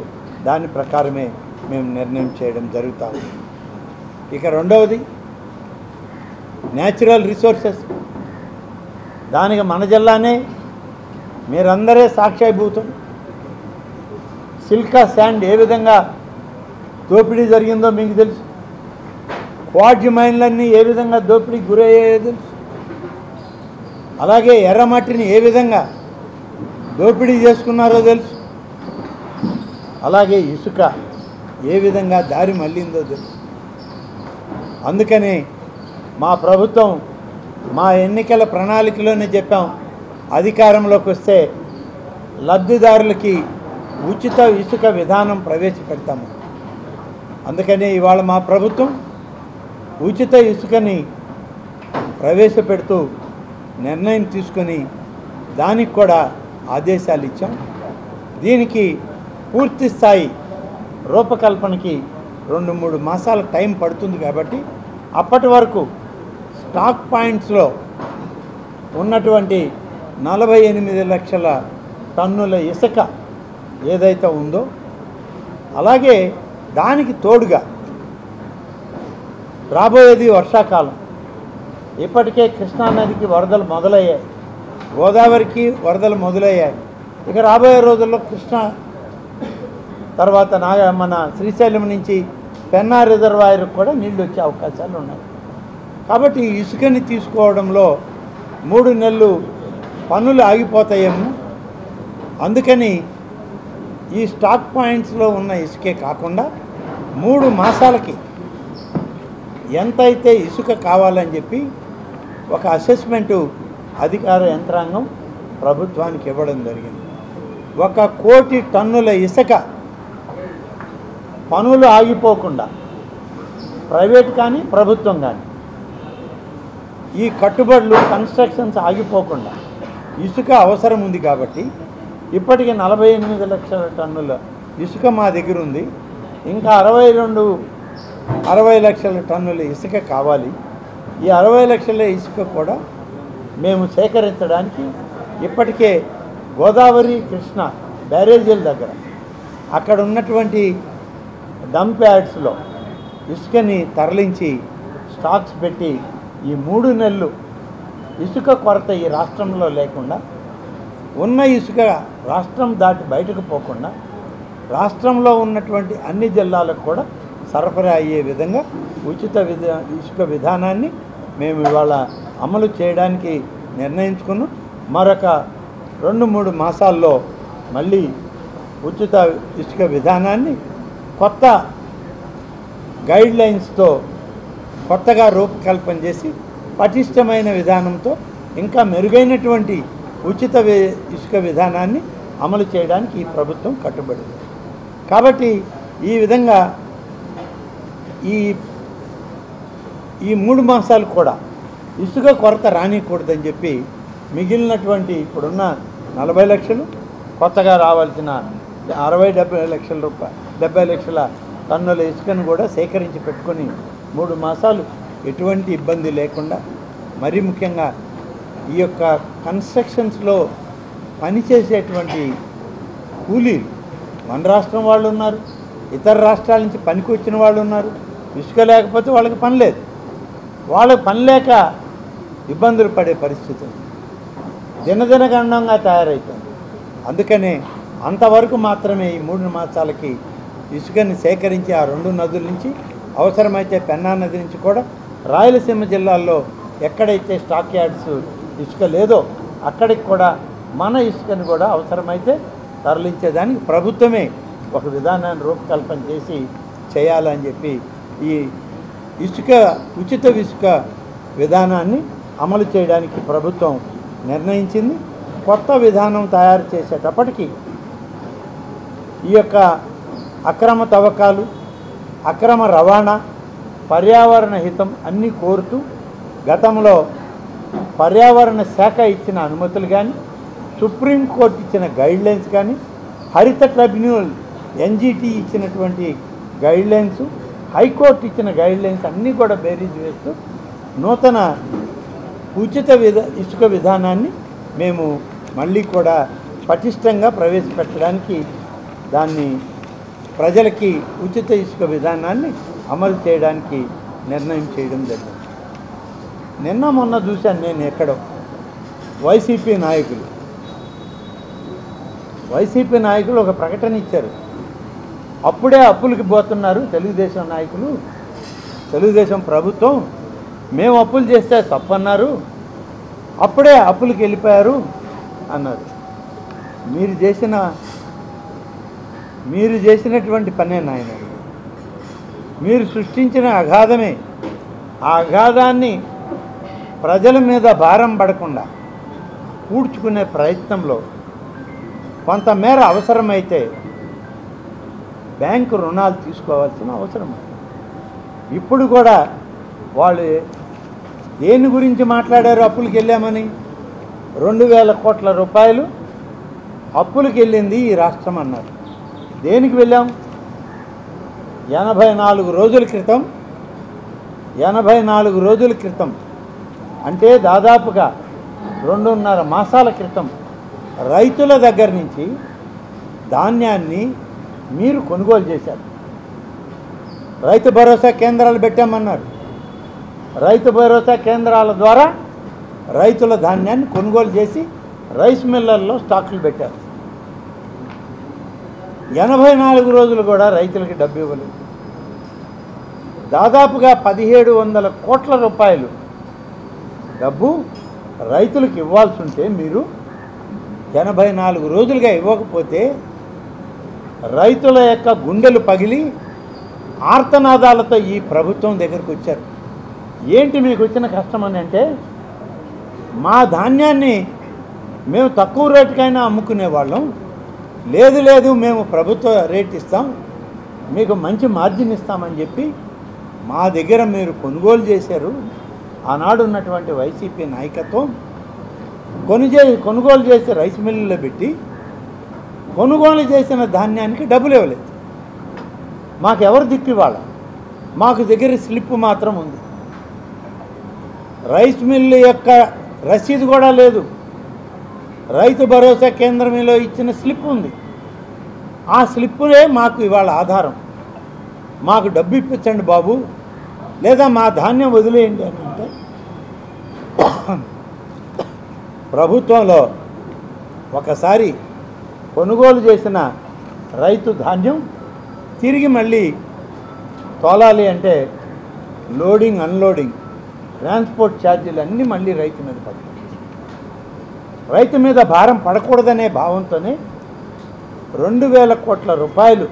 దాని ప్రకారమే మేము నిర్ణయం చేయడం జరుగుతాము. ఇక రెండవది న్యాచురల్ రిసోర్సెస్. దానికి మన జిల్లానే మీరందరే సాక్షిభూతం. సిల్కా శాండ్ ఏ విధంగా దోపిడీ జరిగిందో మీకు తెలుసు. క్వార్జ్ మైన్లన్నీ ఏ విధంగా దోపిడీకి గురయ్యాయో తెలుసు. అలాగే ఎర్రమట్టిని ఏ విధంగా దోపిడీ చేసుకున్నారో తెలుసు. అలాగే ఇసుక ఏ విధంగా దారి మళ్ళిందో తెలుసు. అందుకని మా ప్రభుత్వం మా ఎన్నికల ప్రణాళికలోనే చెప్పాం, అధికారంలోకి వస్తే లబ్ధిదారులకి ఉచిత ఇసుక విధానం ప్రవేశపెడతాము. అందుకని ఇవాళ మా ప్రభుత్వం ఉచిత ఇసుకని ప్రవేశపెడుతూ నిర్ణయం తీసుకొని దానికి కూడా ఆదేశాలు ఇచ్చాం. దీనికి పూర్తి స్థాయి రూపకల్పనకి 2-3 మాసాల టైం పడుతుంది. కాబట్టి అప్పటి వరకు స్టాక్ పాయింట్స్లో ఉన్నటువంటి 48 లక్షల టన్నుల ఇసుక ఏదైతే ఉందో, అలాగే దానికి తోడుగా రాబోయేది వర్షాకాలం. ఇప్పటికే కృష్ణానదికి వరదలు మొదలయ్యాయి, గోదావరికి వరదలు మొదలయ్యాయి. ఇక రాబోయే రోజుల్లో కృష్ణా తర్వాత మన శ్రీశైలం నుంచి పెన్నా రిజర్వాయర్కి కూడా నీళ్ళు వచ్చే అవకాశాలు ఉన్నాయి. కాబట్టి ఇసుకని తీసుకోవడంలో 3 నెలలు పనులు ఆగిపోతాయేమో. అందుకని ఈ స్టాక్ పాయింట్స్లో ఉన్న ఇసుకే కాకుండా 3 మాసాలకి ఎంతైతే ఇసుక కావాలని చెప్పి ఒక అసెస్మెంటు అధికార యంత్రాంగం ప్రభుత్వానికి ఇవ్వడం జరిగింది. 1 కోటి టన్నుల ఇసుక పనులు ఆగిపోకుండా, ప్రైవేట్ కానీ ప్రభుత్వం కానీ, ఈ కట్టుబడులు కన్స్ట్రక్షన్స్ ఆగిపోకుండా ఇసుక అవసరం ఉంది. కాబట్టి ఇప్పటికి 48 లక్షల టన్నుల ఇసుక మా దగ్గర ఉంది. ఇంకా 60 లక్షల టన్నుల ఇసుక కావాలి. ఈ 60 లక్షల ఇసుక కూడా మేము సేకరించడానికి ఇప్పటికే గోదావరి కృష్ణ బ్యారేజీల దగ్గర అక్కడ ఉన్నటువంటి డంప్ యార్డ్స్లో ఇసుకని తరలించి స్టాక్స్ పెట్టి ఈ 3 నెలలు ఇసుక కొరత ఈ రాష్ట్రంలో లేకుండా, ఉన్న ఇసుక రాష్ట్రం దాటి బయటకు పోకుండా రాష్ట్రంలో ఉన్నటువంటి అన్ని జిల్లాలకు కూడా సరఫరా అయ్యే విధంగా ఉచిత ఇసుక విధానాన్ని మేము ఇవాళ అమలు చేయడానికి నిర్ణయించుకున్నాం. మరొక 2-3 మాసాల్లో మళ్ళీ ఉచిత ఇసుక విధానాన్ని కొత్త గైడ్లైన్స్తో కొత్తగా రూపకల్పన చేసి పటిష్టమైన విధానంతో ఇంకా మెరుగైనటువంటి ఉచిత ఇసుక విధానాన్ని అమలు చేయడానికి ఈ ప్రభుత్వం కట్టుబడింది. కాబట్టి ఈ విధంగా ఈ 3 మాసాలు కూడా ఇసుక కొరత రానికూడదని చెప్పి మిగిలినటువంటి ఇప్పుడున్న 40 లక్షలు, కొత్తగా రావాల్సిన 70 లక్షల టన్నుల ఇసుకను కూడా సేకరించి పెట్టుకొని 3 మాసాలు ఎటువంటి ఇబ్బంది లేకుండా మరీ ముఖ్యంగా ఈ యొక్క కన్స్ట్రక్షన్స్లో పనిచేసేటువంటి కూలీలు మన రాష్ట్రం వాళ్ళు ఉన్నారు, ఇతర రాష్ట్రాల నుంచి పనికి వచ్చిన వాళ్ళు ఉన్నారు. ఇసుక లేకపోతే వాళ్ళకి పని లేదు, వాళ్ళకి పని లేక ఇబ్బందులు పడే పరిస్థితి దినదినగండంగా తయారవుతుంది. అందుకనే అంతవరకు మాత్రమే ఈ 3 మాసాలకి ఇసుకని సేకరించి ఆ 2 నదుల నుంచి, అవసరమైతే పెన్నా నది నుంచి కూడా రాయలసీమ జిల్లాల్లో ఎక్కడైతే స్టాక్ యార్డ్స్ ఇసుక లేదో అక్కడికి కూడా మన ఇసుకని కూడా అవసరమైతే తరలించేదానికి ప్రభుత్వమే ఒక విధానాన్ని రూపకల్పన చేసి చేయాలని చెప్పి ఈ ఉచిత ఇసుక విధానాన్ని అమలు చేయడానికి ప్రభుత్వం నిర్ణయించింది. కొత్త విధానం తయారు చేసేటప్పటికి ఈ యొక్క అక్రమ తవ్వకాలు, అక్రమ రవాణా, పర్యావరణ హితం అన్నీ కోరుతూ గతంలో పర్యావరణ శాఖ ఇచ్చిన అనుమతులు కానీ, సుప్రీంకోర్టు ఇచ్చిన గైడ్లైన్స్ కానీ, హరిత ట్రిబ్యునల్ ఎన్జిటి ఇచ్చినటువంటి గైడ్లైన్స్, హైకోర్టు ఇచ్చిన గైడ్లైన్స్ అన్నీ కూడా బేరీజ్ వేస్తూ నూతన ఉచిత ఇసుక విధానాన్ని మేము మళ్ళీ కూడా పటిష్టంగా ప్రవేశపెట్టడానికి, దాన్ని ప్రజలకి ఉచిత ఇసుక విధానాన్ని అమలు చేయడానికి నిర్ణయం చేయడం జరిగింది. నిన్న మొన్న చూశాను నేను ఎక్కడో వైసీపీ నాయకులు ఒక ప్రకటన ఇచ్చారు. అప్పుడే అప్పులకి పోతున్నారు తెలుగుదేశం నాయకులు, తెలుగుదేశం ప్రభుత్వం, మేము అప్పులు చేస్తే తప్పన్నారు, అప్పుడే అప్పులకి వెళ్ళిపోయారు అన్నారు. మీరు చేసినటువంటి పనే నాయన, మీరు సృష్టించిన అగాధమే. ఆ అగాధాన్ని ప్రజల మీద భారం పడకుండా పూడ్చుకునే ప్రయత్నంలో కొంతమేర అవసరమైతే బ్యాంకు రుణాలు తీసుకోవాల్సిన అవసరం. ఇప్పుడు కూడా వాళ్ళు దేని గురించి మాట్లాడారు? అప్పులకి వెళ్ళామని. 2000 కోట్ల రూపాయలు అప్పులకి వెళ్ళింది ఈ రాష్ట్రం అన్నారు. దేనికి వెళ్ళాం? 84 రోజుల క్రితం అంటే దాదాపుగా 2.5 మాసాల క్రితం రైతుల దగ్గర నుంచి ధాన్యాన్ని మీరు కొనుగోలు చేశారు. రైతు భరోసా కేంద్రాలు పెట్టామన్నారు. రైతు భరోసా కేంద్రాల ద్వారా రైతుల ధాన్యాన్ని కొనుగోలు చేసి రైస్ మిల్లర్లో స్టాకులు పెట్టారు. 84 రోజులు కూడా రైతులకి డబ్బు ఇవ్వలేదు. దాదాపుగా 1700 కోట్ల రూపాయలు డబ్బు రైతులకు ఇవ్వాల్సి ఉంటే మీరు 84 రోజులుగా ఇవ్వకపోతే రైతుల యొక్క గుండెలు పగిలి ఆర్తనాదాలతో ఈ ప్రభుత్వం దగ్గరకు వచ్చారు. ఏంటి మీకు వచ్చిన కష్టం అని అంటే, మా ధాన్యాన్ని మేము తక్కువ రేటుకైనా అమ్ముకునేవాళ్ళం, లేదు మేము ప్రభుత్వ రేట్ ఇస్తాం, మీకు మంచి మార్జిన్ ఇస్తామని చెప్పి మా దగ్గర మీరు కొనుగోలు చేశారు. ఆనాడు ఉన్నటువంటి వైసీపీ నాయకత్వం కొనుగోలు చేసి రైస్ మిల్లులో పెట్టి కొనుగోలు చేసిన ధాన్యానికి డబ్బులు ఇవ్వలేదు. మాకెవరు దిక్కు ఇవ్వాల? మాకు దగ్గర స్లిప్ మాత్రం ఉంది. రైస్ మిల్లు యొక్క రసీదు కూడా లేదు. రైతు భరోసా కేంద్రంలో ఇచ్చిన స్లిప్ ఉంది. ఆ స్లిప్పులే మాకు ఇవాళ ఆధారం. మాకు డబ్బు ఇప్పించండి బాబు, లేదా మా ధాన్యం వదిలేయండి అని అంటే ప్రభుత్వంలో ఒకసారి కొనుగోలు చేసిన రైతు ధాన్యం తిరిగి మళ్ళీ తోలాలి అంటే లోడింగ్, అన్లోడింగ్, ట్రాన్స్పోర్ట్ ఛార్జీలు అన్నీ మళ్ళీ రైతు మీద పడతాయి. రైతు మీద భారం పడకూడదనే భావంతోనే 2000 కోట్ల రూపాయలు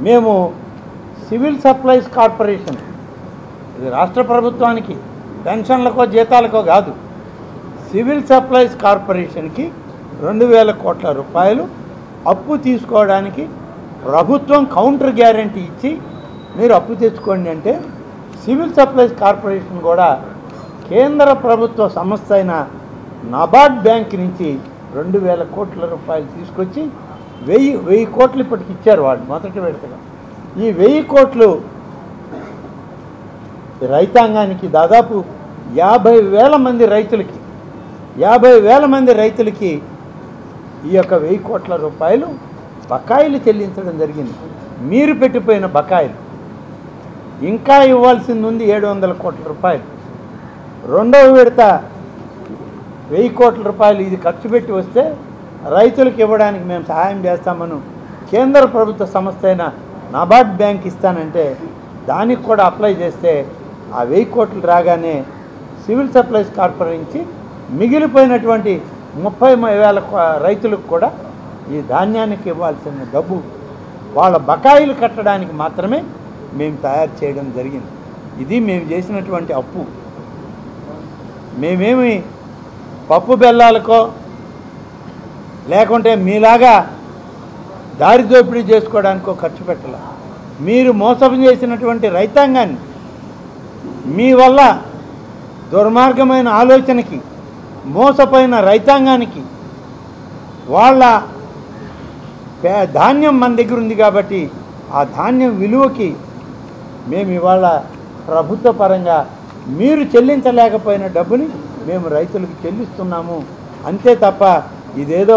మేము సివిల్ సప్లైస్ కార్పొరేషన్, ఇది రాష్ట్ర ప్రభుత్వానికి పెన్షన్లకో జీతాలకో కాదు, సివిల్ సప్లైస్ కార్పొరేషన్కి 2000 కోట్ల రూపాయలు అప్పు తీసుకోవడానికి ప్రభుత్వం కౌంటర్ గ్యారంటీ ఇచ్చి మీరు అప్పు తెచ్చుకోండి అంటే సివిల్ సప్లైస్ కార్పొరేషన్ కూడా కేంద్ర ప్రభుత్వ సంస్థ అయిన నబార్డ్ బ్యాంక్ నుంచి 2000 కోట్ల రూపాయలు తీసుకొచ్చి 1000 కోట్లు ఇప్పటికి ఇచ్చారు వాళ్ళు మొదటి విడతగా. ఈ 1000 కోట్లు రైతాంగానికి దాదాపు 50,000 మంది రైతులకి 50,000 మంది రైతులకి ఈ యొక్క 1,000 కోట్ల రూపాయలు బకాయిలు చెల్లించడం జరిగింది. మీరు పెట్టిపోయిన బకాయిలు ఇంకా ఇవ్వాల్సింది ఉంది 700 కోట్ల రూపాయలు. రెండవ విడత 1,000 కోట్ల రూపాయలు ఇది ఖర్చు పెట్టి వస్తే రైతులకు ఇవ్వడానికి మేము సహాయం చేస్తామని కేంద్ర ప్రభుత్వ సంస్థ అయిన నాబార్డ్ బ్యాంక్ ఇస్తానంటే దానికి కూడా అప్లై చేస్తే ఆ 1,000 కోట్లు రాగానే సివిల్ సప్లైస్ కార్పొరేషన్ నుంచి మిగిలిపోయినటువంటి 30,000 రైతులకు కూడా ఈ ధాన్యానికి ఇవ్వాల్సిన డబ్బు వాళ్ళ బకాయిలు కట్టడానికి మాత్రమే మేము తయారు చేయడం జరిగింది. ఇది మేము చేసినటువంటి అప్పు. మేమేమి పప్పు బెల్లాలకో లేకుంటే మీలాగా దారి దోపిడీ చేసుకోవడానికో ఖర్చు పెట్టాల. మీరు మోసం చేసినటువంటి రైతాంగాన్ని మీ వల్ల దుర్మార్గమైన ఆలోచనకి మోసపోయిన రైతాంగానికి వాళ్ళ ధాన్యం మన దగ్గర ఉంది కాబట్టి ఆ ధాన్యం విలువకి మేము ఇవాళ ప్రభుత్వ పరంగా మీరు చెల్లించలేకపోయిన డబ్బుని మేము రైతులకు చెల్లిస్తున్నాము. అంతే తప్ప ఇదేదో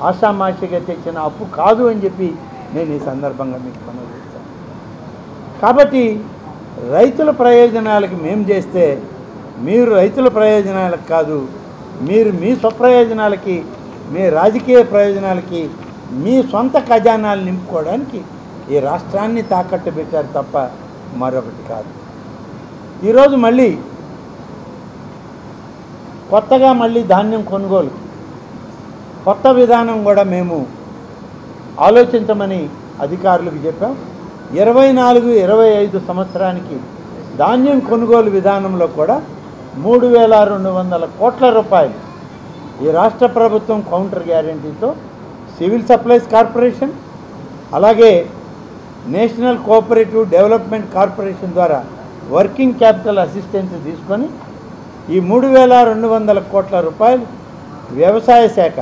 ఆషామాషిగా తెచ్చిన అప్పు కాదు అని చెప్పి నేను ఈ సందర్భంగా మీకు మనవి చేస్తాను. కాబట్టి రైతుల ప్రయోజనాలకి మేము చేస్తే మీరు రైతుల ప్రయోజనాలకు కాదు, మీరు మీ స్వప్రయోజనాలకి మీ రాజకీయ ప్రయోజనాలకి మీ సొంత ఖజానాలు నింపుకోవడానికి ఈ రాష్ట్రాన్ని తాకట్టు పెట్టారు తప్ప మరొకటి కాదు. ఈరోజు మళ్ళీ కొత్తగా ధాన్యం కొనుగోలు కొత్త విధానం కూడా మేము ఆలోచించమని అధికారులకు చెప్పాం. 24-25 సంవత్సరానికి ధాన్యం కొనుగోలు విధానంలో కూడా 3,200 కోట్ల రూపాయలు ఈ రాష్ట్ర ప్రభుత్వం కౌంటర్ గ్యారెంటీతో సివిల్ సప్లైస్ కార్పొరేషన్ అలాగే నేషనల్ కోఆపరేటివ్ డెవలప్మెంట్ కార్పొరేషన్ ద్వారా వర్కింగ్ క్యాపిటల్ అసిస్టెన్స్ తీసుకొని ఈ 3,200 కోట్ల రూపాయలు వ్యవసాయ శాఖ,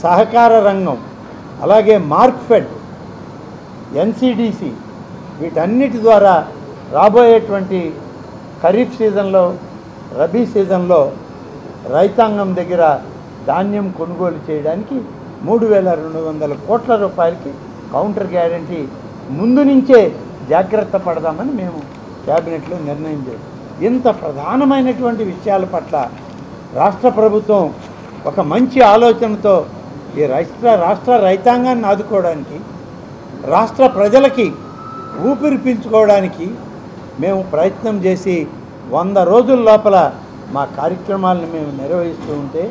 సహకార రంగం, అలాగే మార్క్ఫెడ్, ఎన్సిడిసి వీటన్నిటి ద్వారా రాబోయేటువంటి ఖరీఫ్ సీజన్లో రబీ సీజన్లో రైతాంగం దగ్గర ధాన్యం కొనుగోలు చేయడానికి 3,200 కోట్ల రూపాయలకి కౌంటర్ గ్యారెంటీ ముందు నుంచే జాగ్రత్త పడదామని మేము క్యాబినెట్లో నిర్ణయం చేశాం. ఇంత ప్రధానమైనటువంటి విషయాల పట్ల రాష్ట్ర ప్రభుత్వం ఒక మంచి ఆలోచనతో ఈ రాష్ట్ర రైతాంగాన్ని ఆదుకోవడానికి రాష్ట్ర ప్రజలకి ఊపిరి పీల్చుకోవడానికి మేము ప్రయత్నం చేసి 100 రోజుల లోపల మా కార్యక్రమాలను మేము నిర్వహిస్తూ ఉంటే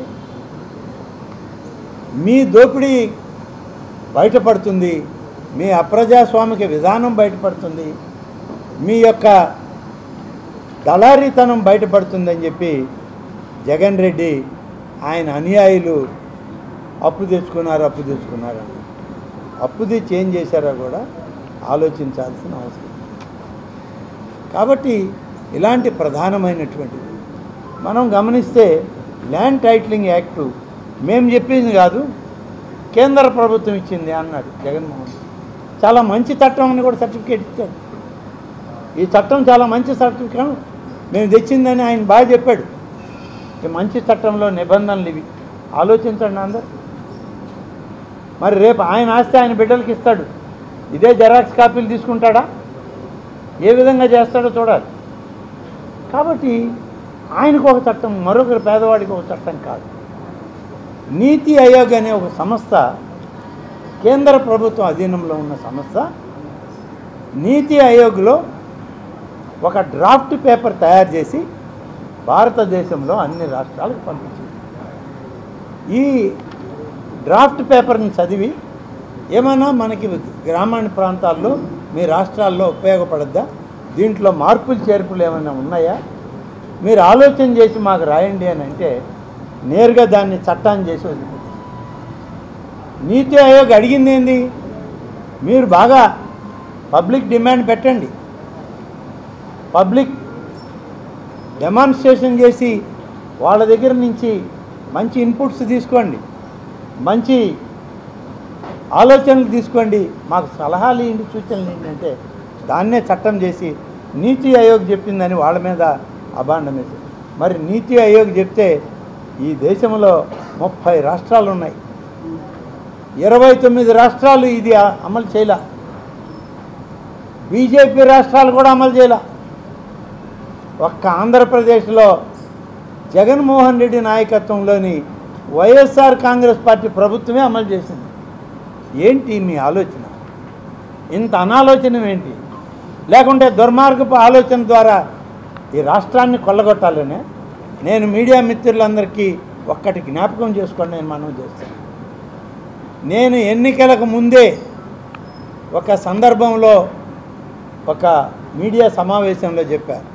మీ దోపిడీ బయటపడుతుంది, మీ అప్రజాస్వామిక విధానం బయటపడుతుంది, మీ యొక్క దళారీతనం బయటపడుతుందని చెప్పి జగన్ రెడ్డి ఆయన అనుయాయులు అప్పు తెచ్చుకున్నారు అప్పు తెచ్చి ఏం చేశారో కూడా ఆలోచించాల్సిన అవసరం. కాబట్టి ఇలాంటి ప్రధానమైనటువంటిది మనం గమనిస్తే ల్యాండ్ టైటిలింగ్ యాక్టు మేము చెప్పింది కాదు, కేంద్ర ప్రభుత్వం ఇచ్చింది అన్నాడు జగన్మోహన్. చాలా మంచి చట్టం అని కూడా సర్టిఫికేట్ ఇచ్చాడు. ఈ చట్టం చాలా మంచి సర్టిఫికేట్ మేము తెచ్చిందని ఆయన బాగా చెప్పాడు. ఈ మంచి చట్టంలో నిబంధనలు ఇవి ఆలోచించండి అందరు. మరి రేపు ఆయన ఆస్తి ఆయన బిడ్డలకి ఇస్తాడు, ఇదే జెరాక్స్ కాపీలు తీసుకుంటాడా? ఏ విధంగా చేస్తాడో చూడాలి. కాబట్టి ఆయనకు ఒక చట్టం, మరొకరి పేదవాడికి ఒక చట్టం కాదు. నీతి ఆయోగ్ అనే ఒక సంస్థ, కేంద్ర ప్రభుత్వం అధీనంలో ఉన్న సంస్థ, నీతి ఆయోగ్లో ఒక డ్రాఫ్ట్ పేపర్ తయారు చేసి భారతదేశంలో అన్ని రాష్ట్రాలకు పంపించింది. ఈ డ్రాఫ్ట్ పేపర్ని చదివి ఏమైనా మనకి గ్రామీణ ప్రాంతాల్లో మీ రాష్ట్రాల్లో ఉపయోగపడద్దా, దీంట్లో మార్పులు చేర్పులు ఏమైనా ఉన్నాయా, మీరు ఆలోచన చేసి మాకు రాయండి అని అంటే నేరుగా దాన్ని చట్టాన్ని చేసి వదిలిపెట్టారు. నీతి ఆయోగ్ అడిగింది ఏంది, మీరు బాగా పబ్లిక్ డిమాండ్ పెట్టండి, పబ్లిక్ డెమాన్స్ట్రేషన్ చేసి వాళ్ళ దగ్గర నుంచి మంచి ఇన్పుట్స్ తీసుకోండి, మంచి ఆలోచనలు తీసుకోండి, మాకు సలహాలు ఏంటి, సూచనలు ఏంటంటే దాన్నే చట్టం చేసి నీతి ఆయోగ్ చెప్పిందని వాళ్ళ మీద అభాండం వేశారు. మరి నీతి ఆయోగ్ చెప్తే ఈ దేశంలో 30 రాష్ట్రాలు ఉన్నాయి, 29 రాష్ట్రాలు ఇది అమలు చేయలే. బీజేపీ రాష్ట్రాలు కూడా అమలు చేయలే. ఒక్క ఆంధ్రప్రదేశ్లో జగన్మోహన్ రెడ్డి నాయకత్వంలోని వైఎస్ఆర్ కాంగ్రెస్ పార్టీ ప్రభుత్వమే అమలు చేసింది. ఏంటి మీ ఆలోచన? ఇంత అనాలోచన ఏంటి? లేకుంటే దుర్మార్గపు ఆలోచన ద్వారా ఈ రాష్ట్రాన్ని కొల్లగొట్టాలనే? నేను మీడియా మిత్రులందరికీ ఒక్కటి జ్ఞాపకం చేసుకోండి, నేను మనవి చేస్తాను. నేను ఎన్నికలకు ముందే ఒక సందర్భంలో ఒక మీడియా సమావేశంలో చెప్పాను,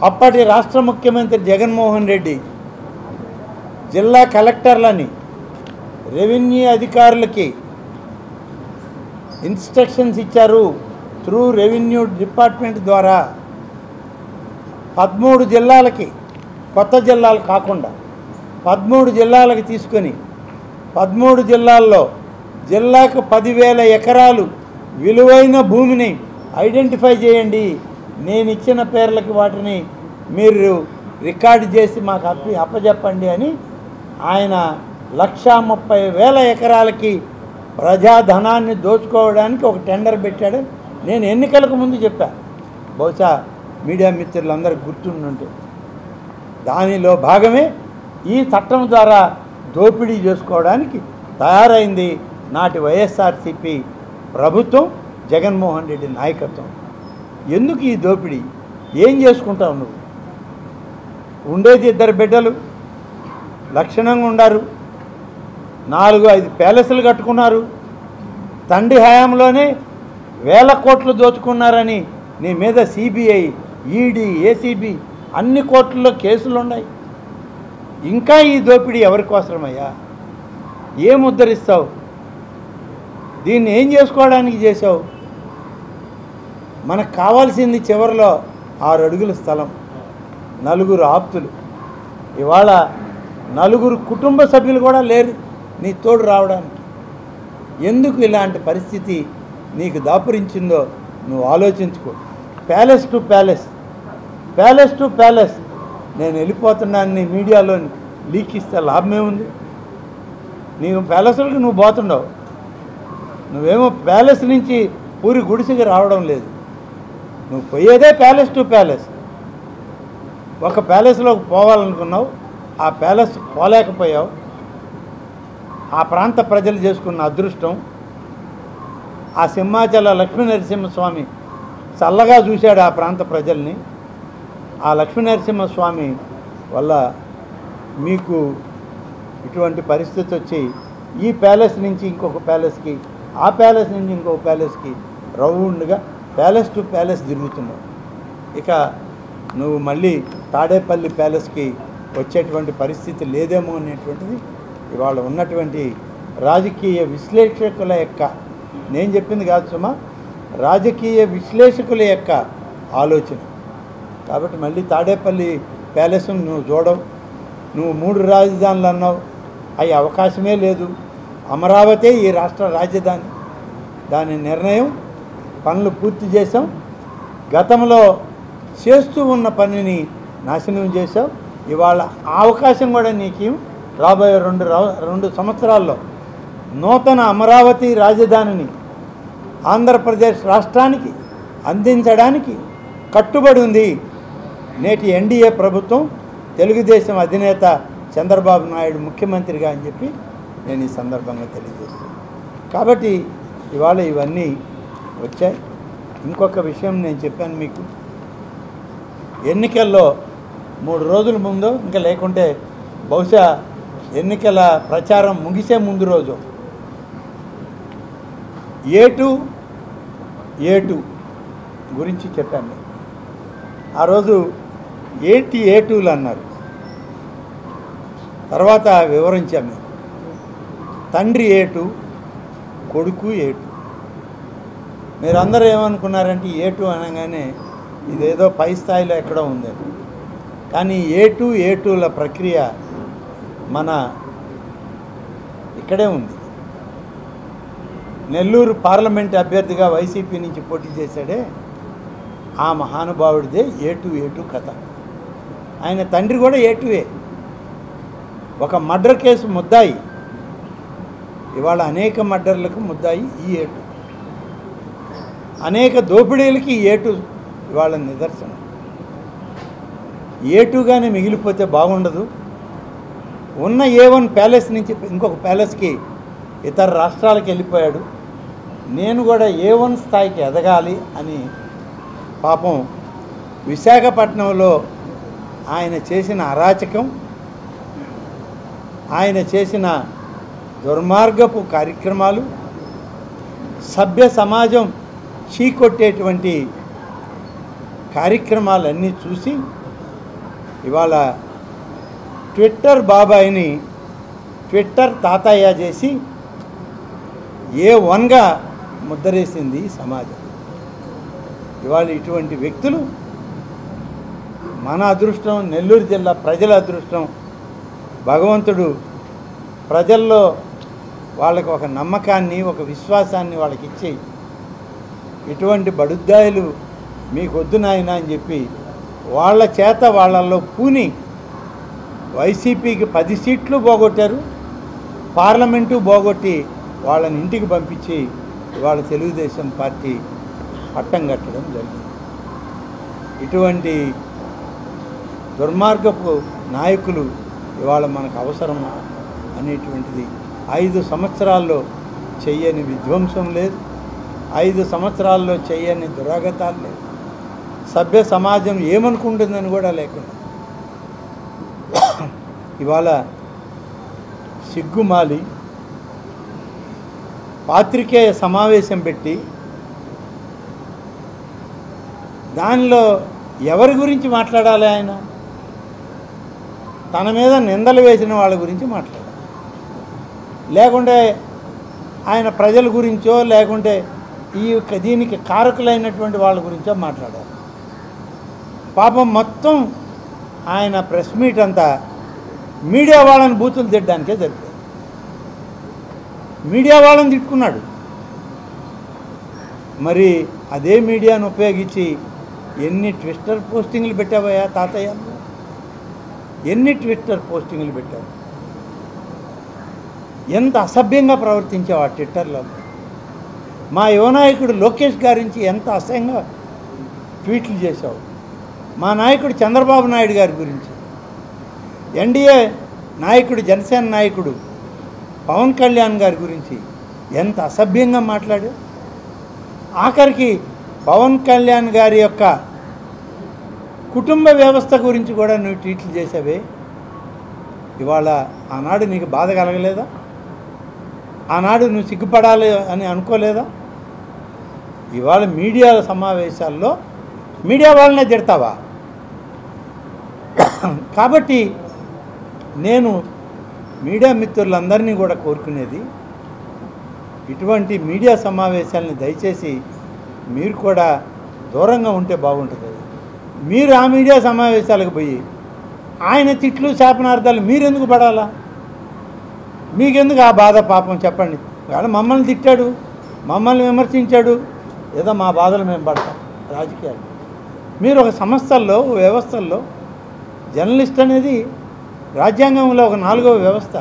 అప్పటి రాష్ట్ర ముఖ్యమంత్రి జగన్మోహన్ రెడ్డి జిల్లా కలెక్టర్లని రెవెన్యూ అధికారులకి ఇన్స్ట్రక్షన్స్ ఇచ్చారు. త్రూ రెవెన్యూ డిపార్ట్మెంట్ ద్వారా 13 జిల్లాలకి, కొత్త జిల్లాలు కాకుండా 13 జిల్లాలకు తీసుకొని 13 జిల్లాల్లో జిల్లాకు 10,000 ఎకరాలు విలువైన భూమిని ఐడెంటిఫై చేయండి, నేను ఇచ్చిన పేర్లకి వాటిని మీరు రికార్డు చేసి మాకు అప్పచెప్పండి అని ఆయన 1,30,000 ఎకరాలకి ప్రజాధనాన్ని దోచుకోవడానికి ఒక టెండర్ పెట్టాడు. నేను ఎన్నికలకు ముందు చెప్పా, బహుశా మీడియా మిత్రులందరికీ గుర్తుండుంటే. దానిలో భాగమే ఈ చట్టం ద్వారా దోపిడీ చేసుకోవడానికి తయారైంది నాటి వైఎస్ఆర్సీపీ ప్రభుత్వం, జగన్మోహన్ రెడ్డి నాయకత్వం. ఎందుకు ఈ దోపిడీ? ఏం చేసుకుంటావు నువ్వు? ఉండేది 2 బిడ్డలు, లక్షణంగా ఉండారు, 4-5 ప్యాలెస్లు కట్టుకున్నారు, తండ్రి హయాంలోనే 1,000 కోట్లు దోచుకున్నారని నీ మీద సిబిఐ, ఈడీ, ఏసీబీ అన్ని కోర్టుల్లో కేసులు ఉన్నాయి. ఇంకా ఈ దోపిడీ ఎవరికి అవసరమయ్యా? ఏం ఉద్ధరిస్తావు? దీన్ని ఏం చేసుకోవడానికి చేసావు? మనకు కావాల్సింది చివరిలో 6 అడుగుల స్థలం, 4 ఆప్తులు. ఇవాళ 4 కుటుంబ సభ్యులు కూడా లేరు నీ తోడు రావడానికి. ఎందుకు ఇలాంటి పరిస్థితి నీకు దాపురించిందో నువ్వు ఆలోచించుకో. Palace to palace, palace to palace నేను వెళ్ళిపోతున్నాను నీ మీడియాలో లీక్ ఇస్తే లాభమే ఉంది? నీవు ప్యాలెస్లకు నువ్వు పోతుండవు, నువ్వేమో ప్యాలెస్ నుంచి పూరి గుడిసికి రావడం లేదు. నువ్వు పోయేదే ప్యాలెస్ టు ప్యాలెస్. ఒక ప్యాలెస్లోకి పోవాలనుకున్నావు, ఆ ప్యాలెస్ పోలేకపోయావు. ఆ ప్రాంత ప్రజలు చేసుకున్న అదృష్టం, ఆ సింహాచల లక్ష్మీనరసింహస్వామి చల్లగా చూశాడు ఆ ప్రాంత ప్రజల్ని. ఆ లక్ష్మీనరసింహస్వామి వల్ల మీకు ఇటువంటి పరిస్థితి వచ్చి ఈ ప్యాలెస్ నుంచి ఇంకొక ప్యాలెస్కి, ఆ ప్యాలెస్ నుంచి ఇంకొక ప్యాలెస్కి రౌండ్గా ప్యాలెస్ టు ప్యాలెస్ తిరుగుతున్నావు. ఇక నువ్వు మళ్ళీ తాడేపల్లి ప్యాలెస్కి వచ్చేటువంటి పరిస్థితి లేదేమో అనేటువంటిది ఇవాళ ఉన్నటువంటి రాజకీయ విశ్లేషకుల యొక్క, నేను చెప్పింది కాదు సుమా, రాజకీయ విశ్లేషకుల యొక్క ఆలోచన. కాబట్టి మళ్ళీ తాడేపల్లి ప్యాలెస్ను నువ్వు చూడవు. నువ్వు 3 రాజధానులు అన్నావు, అవి అవకాశమే లేదు. అమరావతి ఈ రాష్ట్ర రాజధాని. దాని నిర్ణయం, పనులు పూర్తి చేసాం. గతంలో చేస్తూ ఉన్న పనిని నాశనం చేసావు. ఇవాళ ఆ అవకాశం కూడా నీకు రాబోయే 2 సంవత్సరాల్లో నూతన అమరావతి రాజధానిని ఆంధ్రప్రదేశ్ రాష్ట్రానికి అందించడానికి కట్టుబడి ఉంది నేటి ఎన్డీఏ ప్రభుత్వం, తెలుగుదేశం అధినేత చంద్రబాబు నాయుడు ముఖ్యమంత్రిగా అని చెప్పి నేను ఈ సందర్భంగా తెలియజేస్తాను. కాబట్టి ఇవాళ ఇవన్నీ వచ్చాయి. ఇంకొక విషయం నేను చెప్పాను మీకు, ఎన్నికల్లో 3 రోజుల ముందు, ఇంకా లేకుంటే బహుశా ఎన్నికల ప్రచారం ముగిసే ముందు రోజు A2 గురించి చెప్పాను. ఆ రోజు ఏంటి A2లు అన్నారు, తర్వాత వివరించాము. తండ్రి A2, కొడుకు A2. మీరందరూ ఏమనుకున్నారంటే A2 అనగానే ఇదేదో పై స్థాయిలో ఎక్కడో ఉంది. కానీ A2ల ప్రక్రియ మన ఇక్కడే ఉంది. నెల్లూరు పార్లమెంట్ అభ్యర్థిగా వైసీపీ నుంచి పోటీ చేశాడే ఆ మహానుభావుడిదే A2 కథ. ఆయన తండ్రి కూడా ఏటువే. ఒక మర్డర్ కేసు ముద్దాయి, ఇవాళ అనేక మర్డర్లకు ముద్దాయి ఈ ఏటు, అనేక దోపిడీలకి ఈ ఏటు ఇవాళ నిదర్శనం. ఏటుగానే మిగిలిపోతే బాగుండదు. ఉన్న A1 ప్యాలెస్ నుంచి ఇంకొక ప్యాలెస్కి ఇతర రాష్ట్రాలకు వెళ్ళిపోయాడు. నేను కూడా A1 స్థాయికి ఎదగాలి అని పాపం విశాఖపట్నంలో ఆయన చేసిన అరాచకం, ఆయన చేసిన దుర్మార్గపు కార్యక్రమాలు, సభ్య సమాజం చీకొట్టేటువంటి కార్యక్రమాలన్నీ చూసి ఇవాళ ట్విట్టర్ బాబాయిని ట్విట్టర్ తాతయ్య చేసి A1గా ముద్రేసింది సమాజం. ఇవాళ ఇటువంటి వ్యక్తులు మన అదృష్టం, నెల్లూరు జిల్లా ప్రజల అదృష్టం. భగవంతుడు ప్రజల్లో వాళ్ళకి ఒక నమ్మకాన్ని, ఒక విశ్వాసాన్ని వాళ్ళకి ఇచ్చి ఇటువంటి బడుద్దాయిలు మీకు వద్దు నాయనా అని చెప్పి వాళ్ళ చేత వాళ్ళల్లో పూని వైసీపీకి 10 సీట్లు పోగొట్టారు, పార్లమెంటు పోగొట్టి వాళ్ళని ఇంటికి పంపించి ఇవాళ తెలుగుదేశం పార్టీ పట్టం కట్టడం జరిగింది. ఇటువంటి దుర్మార్గపు నాయకులు ఇవాళ మనకు అవసరం అనేటువంటిది 5 సంవత్సరాల్లో చెయ్యని విధ్వంసం లేదు, 5 సంవత్సరాల్లో చెయ్యని దురాగతాలు లేవు, సభ్య సమాజం ఏమనుకుంటుందని కూడా లేకుండా ఇవాళ సిగ్గుమాలి పాత్రికేయ సమావేశం పెట్టి దానిలో ఎవరి గురించి మాట్లాడాలి? ఆయన తన మీద నిందలు వేసిన వాళ్ళ గురించి మాట్లాడాలి, లేకుంటే ఆయన ప్రజల గురించో లేకుంటే దీనికి కారకులైనటువంటి వాళ్ళ గురించో మాట్లాడాలి. పాపం మొత్తం ఆయన ప్రెస్ మీట్ అంతా మీడియా వాళ్ళని బూతులు తిట్టడానికే జరిగింది. మీడియా వాళ్ళని తిట్టుకున్నాడు. మరి అదే మీడియాను ఉపయోగించి ఎన్ని ట్విట్టర్ పోస్టింగ్లు పెట్టావయ్యా తాతయ్య, ఎన్ని ట్విట్టర్ పోస్టింగ్లు పెట్టావు, ఎంత అసభ్యంగా ప్రవర్తించావు ఆ ట్విట్టర్లో. మా యువనాయకుడు లోకేష్ గారించి ఎంత అసహ్యంగా ట్వీట్లు చేశావు, మా నాయకుడు చంద్రబాబు నాయుడు గారి గురించి, ఎన్డీఏ నాయకుడు జనసేన నాయకుడు పవన్ కళ్యాణ్ గారి గురించి ఎంత అసభ్యంగా మాట్లాడు. ఆఖరికి పవన్ కళ్యాణ్ గారి యొక్క కుటుంబ వ్యవస్థ గురించి కూడా నువ్వు ట్వీట్లు చేసావే. ఇవాళ ఆనాడు నీకు బాధ కలగలేదా? ఆనాడు నువ్వు సిగ్గుపడాలి అని అనుకోలేదా? ఇవాళ మీడియా సమావేశాల్లో మీడియా వాళ్ళనే తిడతావా? కాబట్టి నేను మీడియా మిత్రులందరినీ కూడా కోరుకునేది, ఇటువంటి మీడియా సమావేశాలని దయచేసి మీరు కూడా దూరంగా ఉంటే బాగుంటుంది. మీరు ఆ మీడియా సమావేశాలకు పోయి ఆయన తిట్లు శాపనార్థాలు మీరెందుకు పడాలా? మీకెందుకు ఆ బాధ? పాపం చెప్పండి. ఇవాళ మమ్మల్ని తిట్టాడు, మమ్మల్ని విమర్శించాడు, ఏదో మా బాధలు మేము పడతాం. రాజకీయాలు మీరు ఒక సంస్థల్లో, వ్యవస్థల్లో జర్నలిస్ట్ అనేది రాజ్యాంగంలో ఒక 4వ వ్యవస్థ,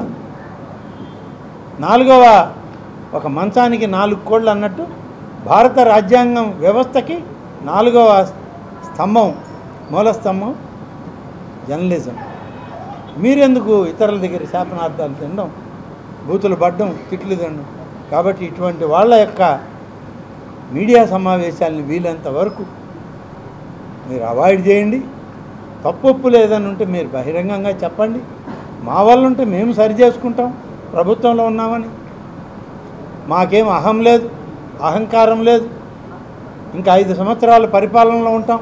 4వ ఒక మంచానికి 4 కోళ్ళు అన్నట్టు భారత రాజ్యాంగం వ్యవస్థకి 4వ స్తంభం, మూలస్తంభం జర్నలిజం. మీరెందుకు ఇతరుల దగ్గర శాపనార్థాలు తినడం, బూతులు పడడం, తిట్లు తినడం? కాబట్టి ఇటువంటి వాళ్ళ యొక్క మీడియా సమావేశాలను వీలంత వరకు మీరు అవాయిడ్ చేయండి. తప్పొప్పు లేదని ఉంటే మీరు బహిరంగంగా చెప్పండి. మా వల్ల ఉంటే మేము సరి చేసుకుంటాం, ప్రభుత్వంలో ఉన్నామని. మాకేం అహం లేదు, అహంకారం లేదు. ఇంకా 5 సంవత్సరాల పరిపాలనలో ఉంటాం.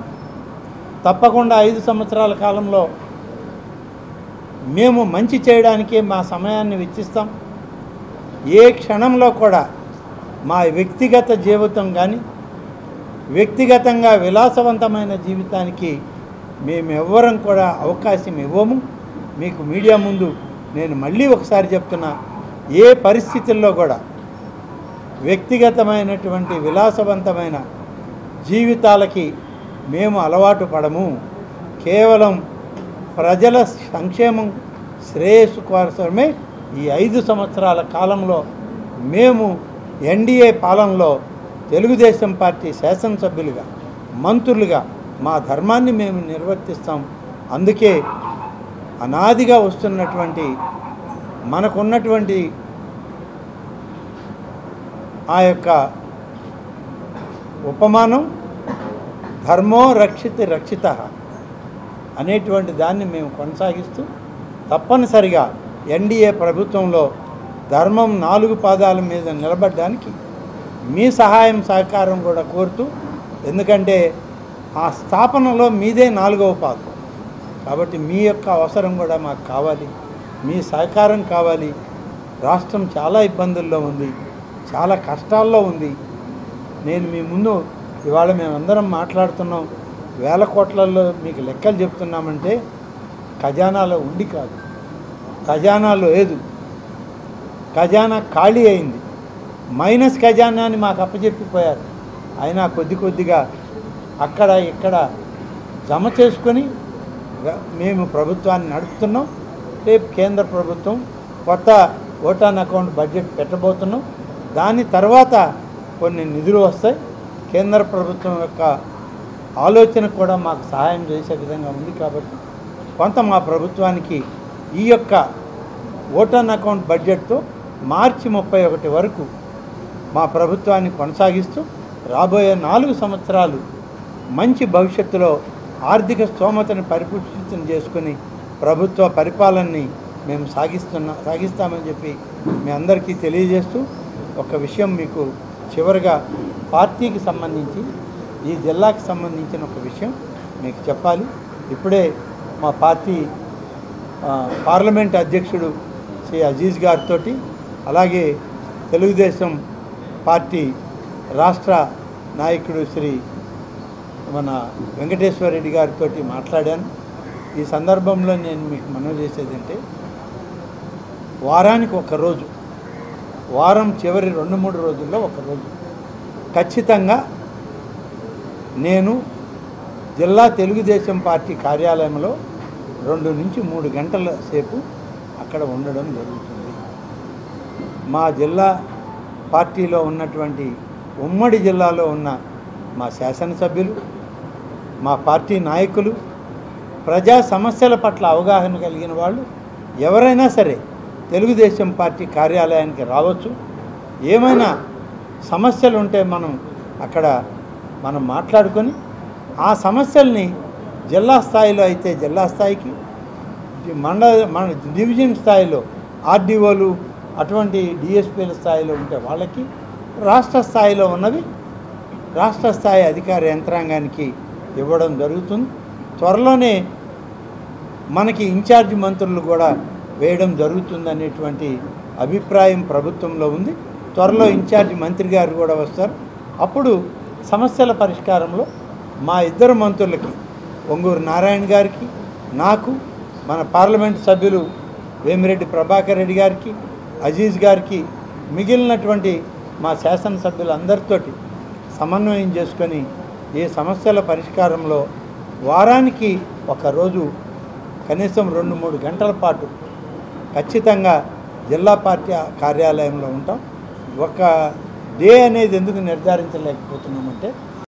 తప్పకుండా 5 సంవత్సరాల కాలంలో మేము మంచి చేయడానికే మా సమయాన్ని వెచ్చిస్తాం. ఏ క్షణంలో కూడా మా వ్యక్తిగత జీవితం కానీ, వ్యక్తిగతంగా విలాసవంతమైన జీవితానికి మేమెవ్వరం కూడా అవకాశం ఇవ్వము. మీకు మీడియా ముందు నేను మళ్ళీ ఒకసారి చెప్తున్నా, ఏ పరిస్థితుల్లో కూడా వ్యక్తిగతమైనటువంటి విలాసవంతమైన జీవితాలకి మేము అలవాటు పడము. కేవలం ప్రజల సంక్షేమం శ్రేయస్సు కోసమే ఈ 5 సంవత్సరాల కాలంలో మేము ఎన్డీఏ పాలనలో తెలుగుదేశం పార్టీ శాసనసభ్యులుగా మంత్రులుగా మా ధర్మాన్ని మేము నిర్వర్తిస్తాం. అందుకే అనాదిగా వస్తున్నటువంటి మనకున్నటువంటి ఆ యొక్క ఉపమానం ధర్మో రక్షిత రక్షిత అనేటువంటి దాన్ని మేము కొనసాగిస్తూ తప్పనిసరిగా ఎన్డీఏ ప్రభుత్వంలో ధర్మం 4 పాదాల మీద నిలబడడానికి మీ సహాయం సహకారం కూడా కోరుతూ, ఎందుకంటే ఆ స్థాపనలో మీదే 4వ పాదం కాబట్టి మీ యొక్క అవసరం కూడా మాకు కావాలి, మీ సహకారం కావాలి. రాష్ట్రం చాలా ఇబ్బందుల్లో ఉంది, చాలా కష్టాల్లో ఉంది. నేను మీ ముందు ఇవాళ మేమందరం మాట్లాడుతున్నాం, వేల కోట్లలో మీకు లెక్కలు చెప్తున్నామంటే ఖజానాలో ఉండి కాదు, ఖజానా లేదు, ఖజానా ఖాళీ అయింది. మైనస్ ఖజానాని మాకు అప్పచెప్పిపోయారు. అయినా కొద్ది కొద్దిగా అక్కడ ఇక్కడ జమ చేసుకొని మేము ప్రభుత్వాన్ని నడుపుతున్నాం. రేపు కేంద్ర ప్రభుత్వం కొత్త ఓటాన్ అకౌంట్ బడ్జెట్ పెట్టబోతున్నాం. దాని తర్వాత కొన్ని నిధులు వస్తాయి. కేంద్ర ప్రభుత్వం యొక్క ఆలోచన కూడా మాకు సహాయం చేసే విధంగా ఉంది. కాబట్టి కొంత మా ప్రభుత్వానికి ఈ యొక్క ఓటాన్ అకౌంట్ బడ్జెట్తో మార్చి 31 వరకు మా ప్రభుత్వాన్ని కొనసాగిస్తూ రాబోయే 4 సంవత్సరాలు మంచి భవిష్యత్తులో ఆర్థిక స్తోమతను పరిపుష్టితం చేసుకుని ప్రభుత్వ పరిపాలనని మేము సాగిస్తామని చెప్పి మీ అందరికీ తెలియజేస్తూ, ఒక విషయం మీకు చివరిగా పార్టీకి సంబంధించి ఈ జిల్లాకి సంబంధించిన ఒక విషయం మీకు చెప్పాలి. ఇప్పుడే మా పార్టీ పార్లమెంట్ అధ్యక్షుడు శ్రీ అజీజ్ గారితో, అలాగే తెలుగుదేశం పార్టీ రాష్ట్ర నాయకుడు శ్రీ మన వెంకటేశ్వర రెడ్డి గారితో మాట్లాడాను. ఈ సందర్భంలో నేను మీకు మనవి చేసేది అంటే, వారానికి ఒక రోజు, వారం చివరి 2-3 రోజుల్లో ఒక రోజు ఖచ్చితంగా నేను జిల్లా తెలుగుదేశం పార్టీ కార్యాలయంలో 2 నుంచి 3 గంటల సేపు అక్కడ ఉండడం జరుగుతుంది. మా జిల్లా పార్టీలో ఉన్నటువంటి ఉమ్మడి జిల్లాలో ఉన్న మా శాసనసభ్యులు, మా పార్టీ నాయకులు, ప్రజా సమస్యల పట్ల అవగాహన కలిగిన వాళ్ళు ఎవరైనా సరే తెలుగుదేశం పార్టీ కార్యాలయానికి రావచ్చు. ఏమైనా సమస్యలు ఉంటే మనం మాట్లాడుకొని ఆ సమస్యల్ని జిల్లా స్థాయిలో అయితే జిల్లా స్థాయికి, మన డివిజన్ స్థాయిలో ఆర్డీఓలు అటువంటి డిఎస్పీల స్థాయిలో ఉంటే వాళ్ళకి, రాష్ట్ర స్థాయిలో ఉన్నవి రాష్ట్ర స్థాయి అధికార యంత్రాంగానికి ఇవ్వడం జరుగుతుంది. త్వరలోనే మనకి ఇన్ఛార్జ్ మంత్రులు కూడా వేయడం జరుగుతుంది అనేటువంటి అభిప్రాయం ప్రభుత్వంలో ఉంది. త్వరలో ఇన్ఛార్జ్ మంత్రి గారు కూడా వస్తారు. అప్పుడు సమస్యల పరిష్కారంలో మా 2 మంత్రులకి, పొంగూరు నారాయణ గారికి, నాకు, మన పార్లమెంట్ సభ్యులు వేమిరెడ్డి ప్రభాకర్ రెడ్డి గారికి, అజీజ్ గారికి, మిగిలినటువంటి మా శాసనసభ్యులందరితోటి సమన్వయం చేసుకొని ఈ సమస్యల పరిష్కారంలో వారానికి ఒక రోజు కనీసం 2-3 గంటల పాటు ఖచ్చితంగా జిల్లా పార్టీ కార్యాలయంలో ఉంటాం. ఒక డే అనేది ఎందుకు నిర్ధారించలేకపోతున్నామంటే,